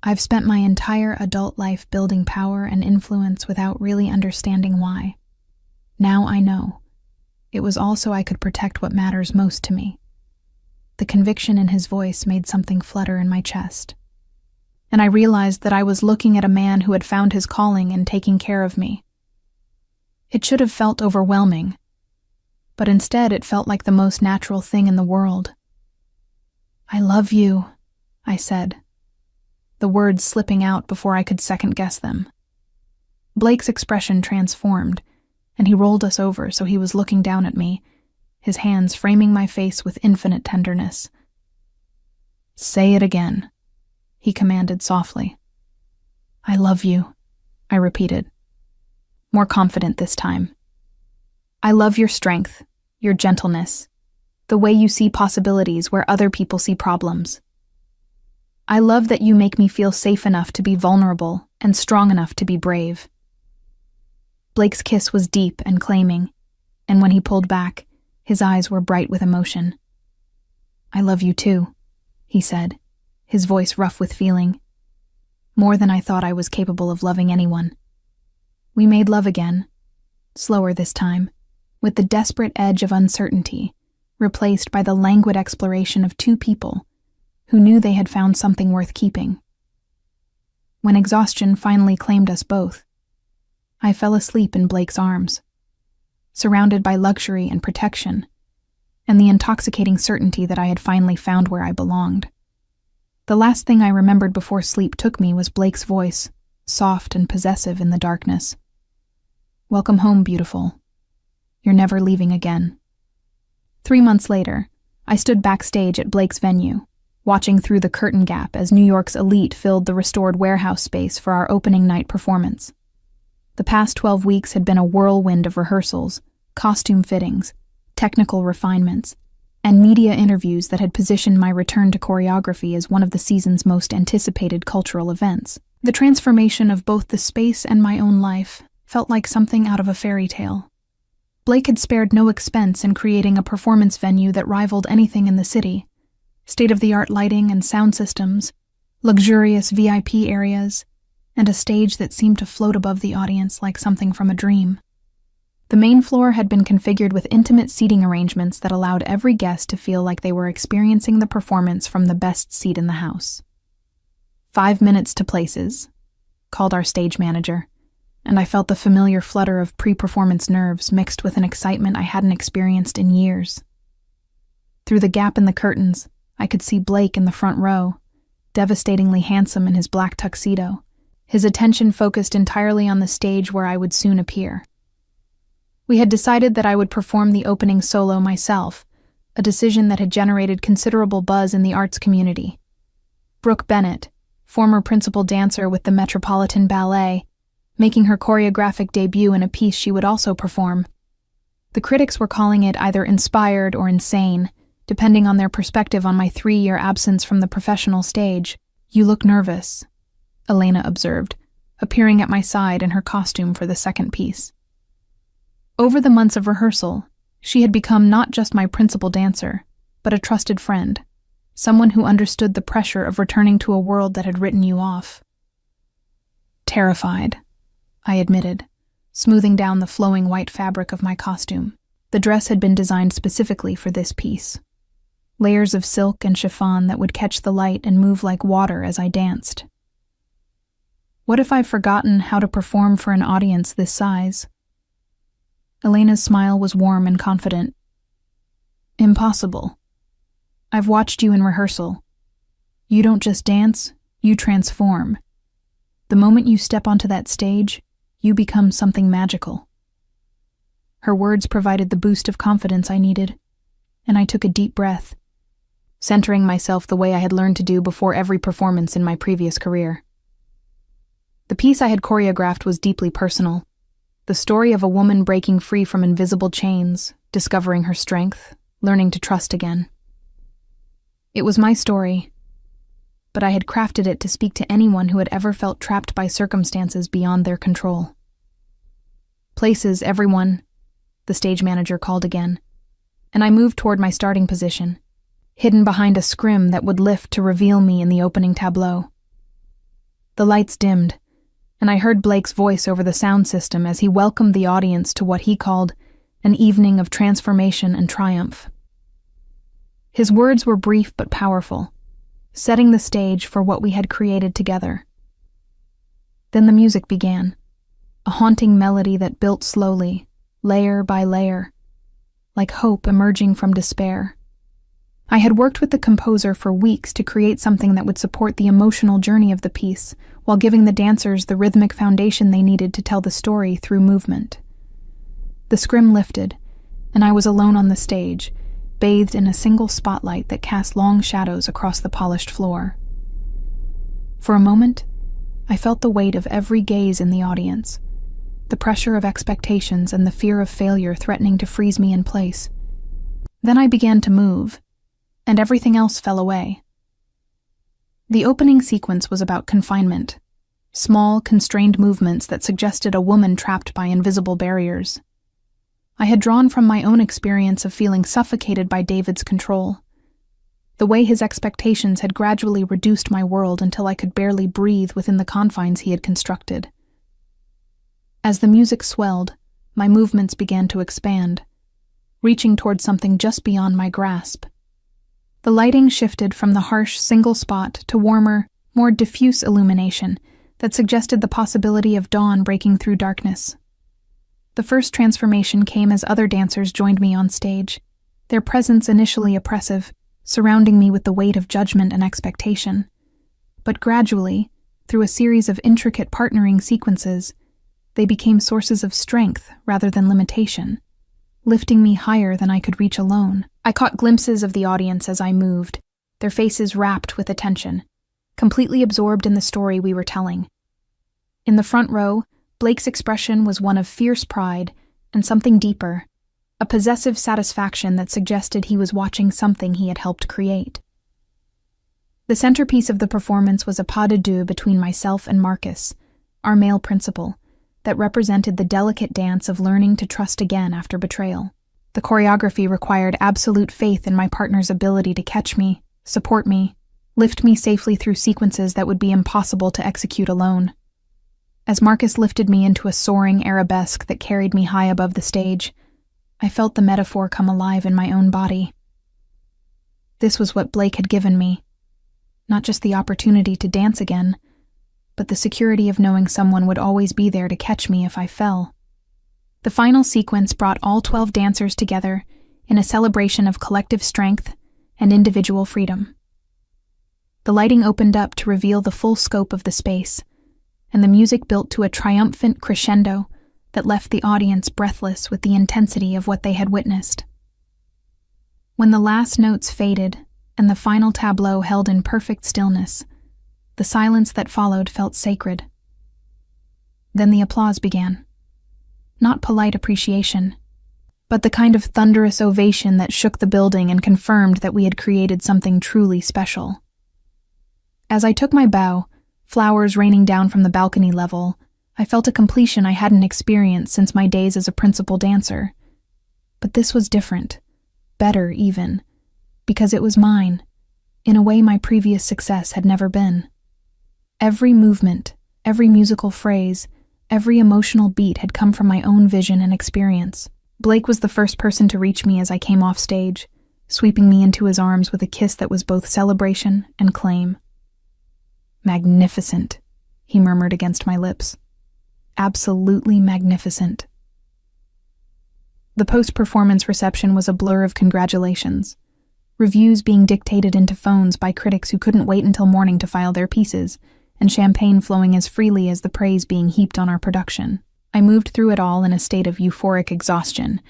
[SPEAKER 1] "I've spent my entire adult life building power and influence without really understanding why. Now I know. It was all so I could protect what matters most to me." The conviction in his voice made something flutter in my chest, and I realized that I was looking at a man who had found his calling in taking care of me. It should have felt overwhelming, but instead it felt like the most natural thing in the world. "I love you," I said, the words slipping out before I could second-guess them. Blake's expression transformed, and he rolled us over so he was looking down at me, his hands framing my face with infinite tenderness. "Say it again," he commanded softly. "I love you," I repeated, more confident this time. "I love your strength, your gentleness, the way you see possibilities where other people see problems. I love that you make me feel safe enough to be vulnerable and strong enough to be brave." Blake's kiss was deep and claiming, and when he pulled back, his eyes were bright with emotion. "I love you too," he said, his voice rough with feeling. More than I thought I was capable of loving anyone. We made love again, slower this time, with the desperate edge of uncertainty, replaced by the languid exploration of two people who knew they had found something worth keeping. When exhaustion finally claimed us both, I fell asleep in Blake's arms, surrounded by luxury and protection, and the intoxicating certainty that I had finally found where I belonged. The last thing I remembered before sleep took me was Blake's voice, soft and possessive in the darkness. "Welcome home, beautiful. You're never leaving again." 3 months later, I stood backstage at Blake's venue, watching through the curtain gap as New York's elite filled the restored warehouse space for our opening night performance. The past 12 weeks had been a whirlwind of rehearsals, costume fittings, technical refinements, and media interviews that had positioned my return to choreography as one of the season's most anticipated cultural events. The transformation of both the space and my own life felt like something out of a fairy tale. Blake had spared no expense in creating a performance venue that rivaled anything in the city. State-of-the-art lighting and sound systems, luxurious VIP areas, and a stage that seemed to float above the audience like something from a dream. The main floor had been configured with intimate seating arrangements that allowed every guest to feel like they were experiencing the performance from the best seat in the house. 5 minutes to places, called our stage manager, and I felt the familiar flutter of pre-performance nerves mixed with an excitement I hadn't experienced in years. Through the gap in the curtains, I could see Blake in the front row, devastatingly handsome in his black tuxedo, his attention focused entirely on the stage where I would soon appear. We had decided that I would perform the opening solo myself, a decision that had generated considerable buzz in the arts community. Brooke Bennett, former principal dancer with the Metropolitan Ballet, making her choreographic debut in a piece she would also perform. The critics were calling it either inspired or insane, depending on their perspective on my 3-year absence from the professional stage. "You look nervous," Elena observed, appearing at my side in her costume for the second piece. Over the months of rehearsal, she had become not just my principal dancer, but a trusted friend, someone who understood the pressure of returning to a world that had written you off. "Terrified," I admitted, smoothing down the flowing white fabric of my costume. The dress had been designed specifically for this piece. Layers of silk and chiffon that would catch the light and move like water as I danced. What if I've forgotten how to perform for an audience this size? Elena's smile was warm and confident. "Impossible. I've watched you in rehearsal. You don't just dance, you transform. The moment you step onto that stage, you become something magical." Her words provided the boost of confidence I needed, and I took a deep breath, centering myself the way I had learned to do before every performance in my previous career. The piece I had choreographed was deeply personal, the story of a woman breaking free from invisible chains, discovering her strength, learning to trust again. It was my story, but I had crafted it to speak to anyone who had ever felt trapped by circumstances beyond their control. "Places, everyone," the stage manager called again, and I moved toward my starting position, hidden behind a scrim that would lift to reveal me in the opening tableau. The lights dimmed, and I heard Blake's voice over the sound system as he welcomed the audience to what he called an evening of transformation and triumph. His words were brief but powerful, setting the stage for what we had created together. Then the music began, a haunting melody that built slowly, layer by layer, like hope emerging from despair. I had worked with the composer for weeks to create something that would support the emotional journey of the piece, while giving the dancers the rhythmic foundation they needed to tell the story through movement. The scrim lifted, and I was alone on the stage, bathed in a single spotlight that cast long shadows across the polished floor. For a moment, I felt the weight of every gaze in the audience, the pressure of expectations and the fear of failure threatening to freeze me in place. Then I began to move, and everything else fell away. The opening sequence was about confinement, small, constrained movements that suggested a woman trapped by invisible barriers. I had drawn from my own experience of feeling suffocated by David's control. The way his expectations had gradually reduced my world until I could barely breathe within the confines he had constructed. As the music swelled, my movements began to expand, reaching toward something just beyond my grasp. The lighting shifted from the harsh single spot to warmer, more diffuse illumination that suggested the possibility of dawn breaking through darkness. The first transformation came as other dancers joined me on stage, their presence initially oppressive, surrounding me with the weight of judgment and expectation. But gradually, through a series of intricate partnering sequences, they became sources of strength rather than limitation, lifting me higher than I could reach alone. I caught glimpses of the audience as I moved, their faces rapt with attention, completely absorbed in the story we were telling. In the front row, Blake's expression was one of fierce pride and something deeper, a possessive satisfaction that suggested he was watching something he had helped create. The centerpiece of the performance was a pas de deux between myself and Marcus, our male principal, that represented the delicate dance of learning to trust again after betrayal. The choreography required absolute faith in my partner's ability to catch me, support me, lift me safely through sequences that would be impossible to execute alone. As Marcus lifted me into a soaring arabesque that carried me high above the stage, I felt the metaphor come alive in my own body. This was what Blake had given me, not just the opportunity to dance again, but the security of knowing someone would always be there to catch me if I fell. The final sequence brought all 12 dancers together in a celebration of collective strength and individual freedom. The lighting opened up to reveal the full scope of the space, and the music built to a triumphant crescendo that left the audience breathless with the intensity of what they had witnessed. When the last notes faded and the final tableau held in perfect stillness, the silence that followed felt sacred. Then the applause began. Not polite appreciation, but the kind of thunderous ovation that shook the building and confirmed that we had created something truly special. As I took my bow, flowers raining down from the balcony level, I felt a completion I hadn't experienced since my days as a principal dancer. But this was different, better even, because it was mine, in a way my previous success had never been. Every movement, every musical phrase, every emotional beat had come from my own vision and experience. Blake was the first person to reach me as I came off stage, sweeping me into his arms with a kiss that was both celebration and claim. "Magnificent," he murmured against my lips. "Absolutely magnificent." The post-performance reception was a blur of congratulations, reviews being dictated into phones by critics who couldn't wait until morning to file their pieces, and champagne flowing as freely as the praise being heaped on our production. I moved through it all in a state of euphoric exhaustion,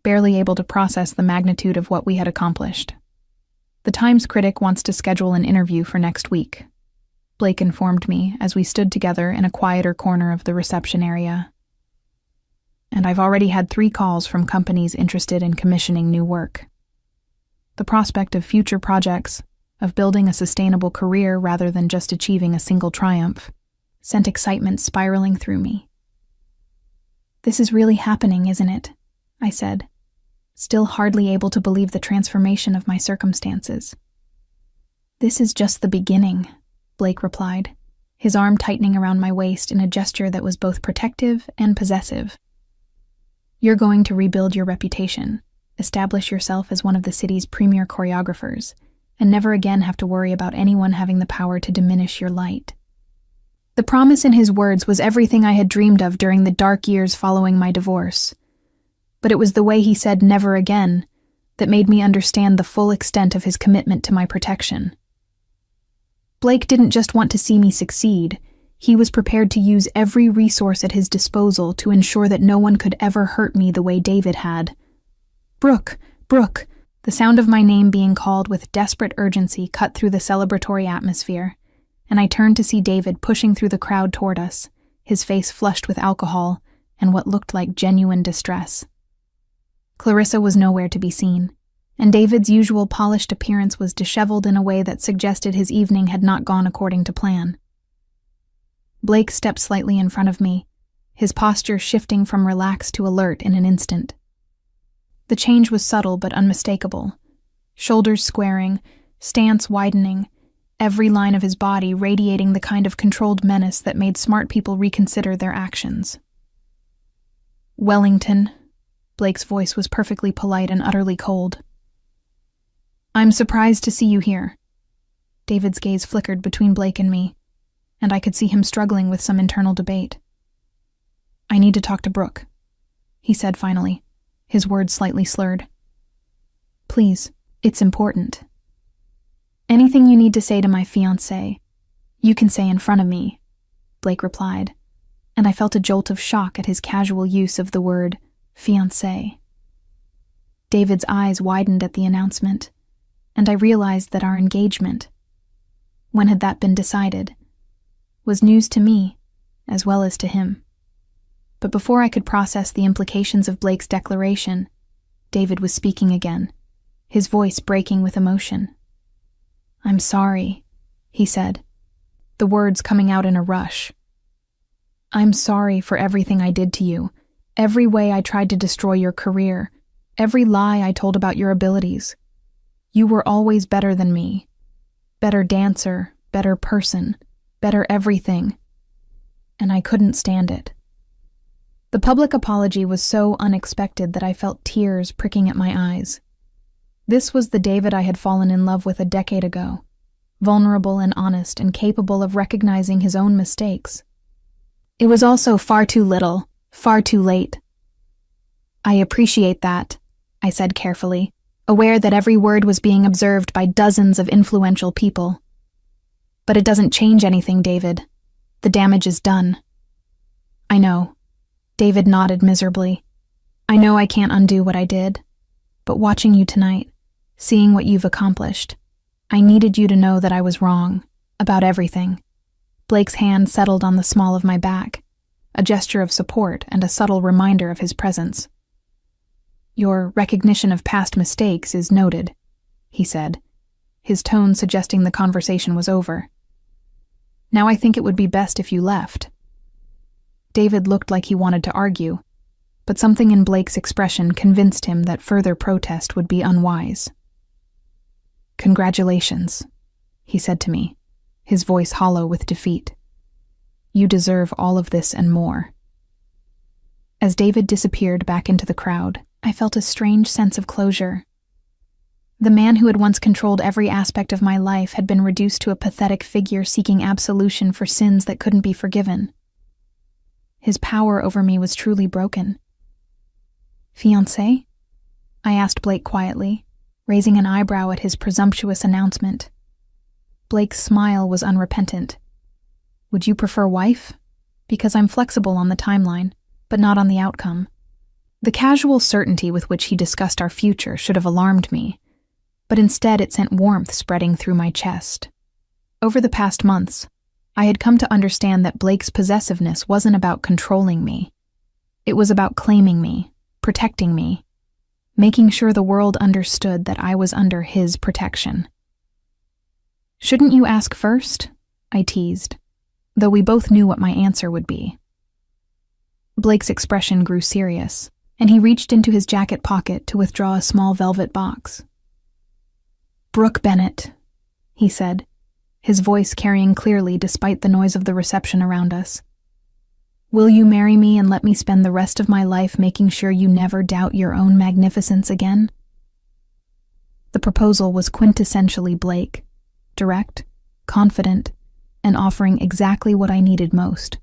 [SPEAKER 1] barely able to process the magnitude of what we had accomplished. "The Times critic wants to schedule an interview for next week," Blake informed me as we stood together in a quieter corner of the reception area. "And I've already had 3 calls from companies interested in commissioning new work. The prospect of future projects, of building a sustainable career rather than just achieving a single triumph, sent excitement spiraling through me." "This is really happening, isn't it?" I said, still hardly able to believe the transformation of my circumstances. "This is just the beginning," Blake replied, his arm tightening around my waist in a gesture that was both protective and possessive. "You're going to rebuild your reputation, establish yourself as one of the city's premier choreographers, and never again have to worry about anyone having the power to diminish your light." The promise in his words was everything I had dreamed of during the dark years following my divorce. But it was the way he said "never again" that made me understand the full extent of his commitment to my protection. Blake didn't just want to see me succeed. He was prepared to use every resource at his disposal to ensure that no one could ever hurt me the way David had. Brooke, Brooke, the sound of my name being called with desperate urgency cut through the celebratory atmosphere, and I turned to see David pushing through the crowd toward us, his face flushed with alcohol and what looked like genuine distress. Clarissa was nowhere to be seen, and David's usual polished appearance was disheveled in a way that suggested his evening had not gone according to plan. Blake stepped slightly in front of me, his posture shifting from relaxed to alert in an instant. The change was subtle but unmistakable. Shoulders squaring, stance widening, every line of his body radiating the kind of controlled menace that made smart people reconsider their actions. "Wellington," Blake's voice was perfectly polite and utterly cold. "I'm surprised to see you here." David's gaze flickered between Blake and me, and I could see him struggling with some internal debate. "I need to talk to Brooke," he said finally, his words slightly slurred. "Please, it's important." "Anything you need to say to my fiancé, you can say in front of me," Blake replied, and I felt a jolt of shock at his casual use of the word fiancé. David's eyes widened at the announcement, and I realized that our engagement, when had that been decided, was news to me as well as to him. But before I could process the implications of Blake's declaration, David was speaking again, his voice breaking with emotion. "I'm sorry," he said, the words coming out in a rush. "I'm sorry for everything I did to you, every way I tried to destroy your career, every lie I told about your abilities. You were always better than me. Better dancer, better person, better everything. And I couldn't stand it." The public apology was so unexpected that I felt tears pricking at my eyes. This was the David I had fallen in love with a decade ago, vulnerable and honest and capable of recognizing his own mistakes. It was also far too little, far too late. "I appreciate that," I said carefully, aware that every word was being observed by dozens of influential people. "But it doesn't change anything, David. The damage is done." "I know." David nodded miserably. "I know I can't undo what I did, but watching you tonight, seeing what you've accomplished, I needed you to know that I was wrong, about everything." Blake's hand settled on the small of my back, a gesture of support and a subtle reminder of his presence. "Your recognition of past mistakes is noted," he said, his tone suggesting the conversation was over. "Now I think it would be best if you left." David looked like he wanted to argue, but something in Blake's expression convinced him that further protest would be unwise. "Congratulations," he said to me, his voice hollow with defeat. "You deserve all of this and more." As David disappeared back into the crowd, I felt a strange sense of closure. The man who had once controlled every aspect of my life had been reduced to a pathetic figure seeking absolution for sins that couldn't be forgiven. His power over me was truly broken. "Fiancé?" I asked Blake quietly, raising an eyebrow at his presumptuous announcement. Blake's smile was unrepentant. "Would you prefer wife? Because I'm flexible on the timeline, but not on the outcome." The casual certainty with which he discussed our future should have alarmed me, but instead it sent warmth spreading through my chest. Over the past months, I had come to understand that Blake's possessiveness wasn't about controlling me. It was about claiming me, protecting me, making sure the world understood that I was under his protection. "Shouldn't you ask first?" I teased, though we both knew what my answer would be. Blake's expression grew serious, and he reached into his jacket pocket to withdraw a small velvet box. "Brooke Bennett," he said, his voice carrying clearly despite the noise of the reception around us. "Will you marry me and let me spend the rest of my life making sure you never doubt your own magnificence again?" The proposal was quintessentially Blake, direct, confident, and offering exactly what I needed most.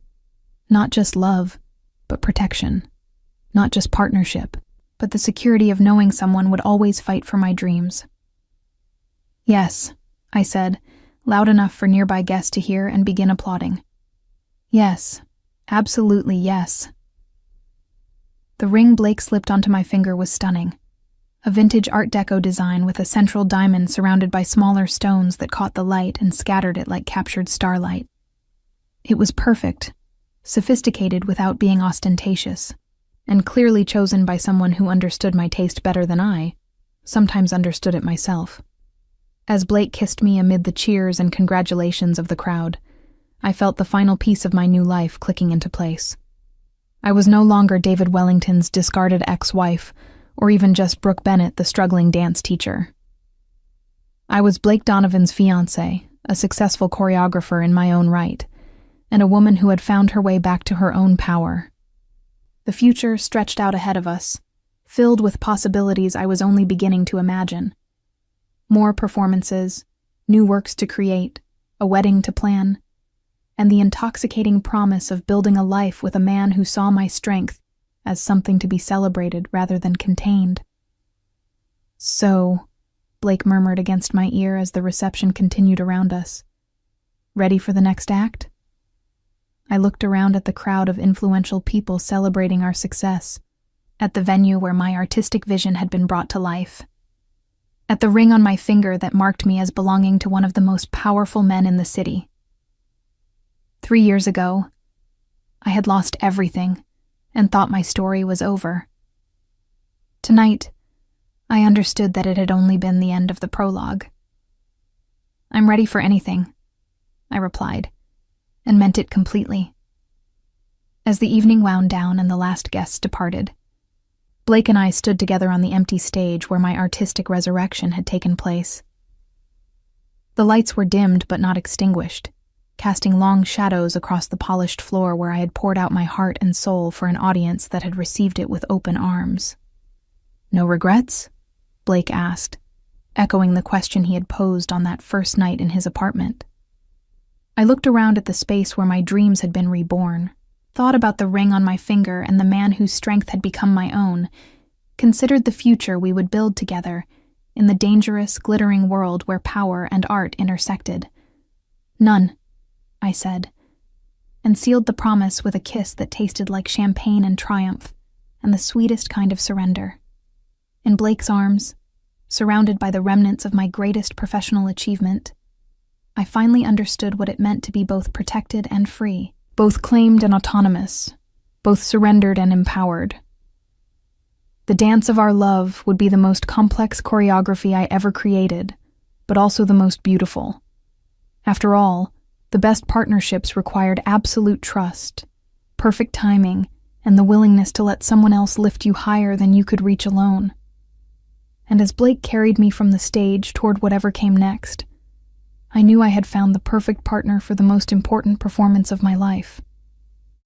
[SPEAKER 1] Not just love, but protection. Not just partnership, but the security of knowing someone would always fight for my dreams. "Yes," I said, loud enough for nearby guests to hear and begin applauding. "Yes, absolutely yes." The ring Blake slipped onto my finger was stunning. A vintage Art Deco design with a central diamond surrounded by smaller stones that caught the light and scattered it like captured starlight. It was perfect, sophisticated without being ostentatious, and clearly chosen by someone who understood my taste better than I, sometimes understood it myself. As Blake kissed me amid the cheers and congratulations of the crowd, I felt the final piece of my new life clicking into place. I was no longer David Wellington's discarded ex-wife, or even just Brooke Bennett, the struggling dance teacher. I was Blake Donovan's fiancée, a successful choreographer in my own right, and a woman who had found her way back to her own power. The future stretched out ahead of us, filled with possibilities I was only beginning to imagine. More performances, new works to create, a wedding to plan, and the intoxicating promise of building a life with a man who saw my strength as something to be celebrated rather than contained. "So," Blake murmured against my ear as the reception continued around us, "ready for the next act?" I looked around at the crowd of influential people celebrating our success, at the venue where my artistic vision had been brought to life, at the ring on my finger that marked me as belonging to one of the most powerful men in the city. 3 years ago, I had lost everything and thought my story was over. Tonight, I understood that it had only been the end of the prologue. "I'm ready for anything," I replied, and meant it completely. As the evening wound down and the last guests departed, Blake and I stood together on the empty stage where my artistic resurrection had taken place. The lights were dimmed but not extinguished, casting long shadows across the polished floor where I had poured out my heart and soul for an audience that had received it with open arms. "No regrets?" Blake asked, echoing the question he had posed on that first night in his apartment. I looked around at the space where my dreams had been reborn, thought about the ring on my finger and the man whose strength had become my own, considered the future we would build together in the dangerous, glittering world where power and art intersected. "None," I said, and sealed the promise with a kiss that tasted like champagne and triumph, and the sweetest kind of surrender. In Blake's arms, surrounded by the remnants of my greatest professional achievement, I finally understood what it meant to be both protected and free, both claimed and autonomous, both surrendered and empowered. The dance of our love would be the most complex choreography I ever created, but also the most beautiful. After all, the best partnerships required absolute trust, perfect timing, and the willingness to let someone else lift you higher than you could reach alone. And as Blake carried me from the stage toward whatever came next, I knew I had found the perfect partner for the most important performance of my life.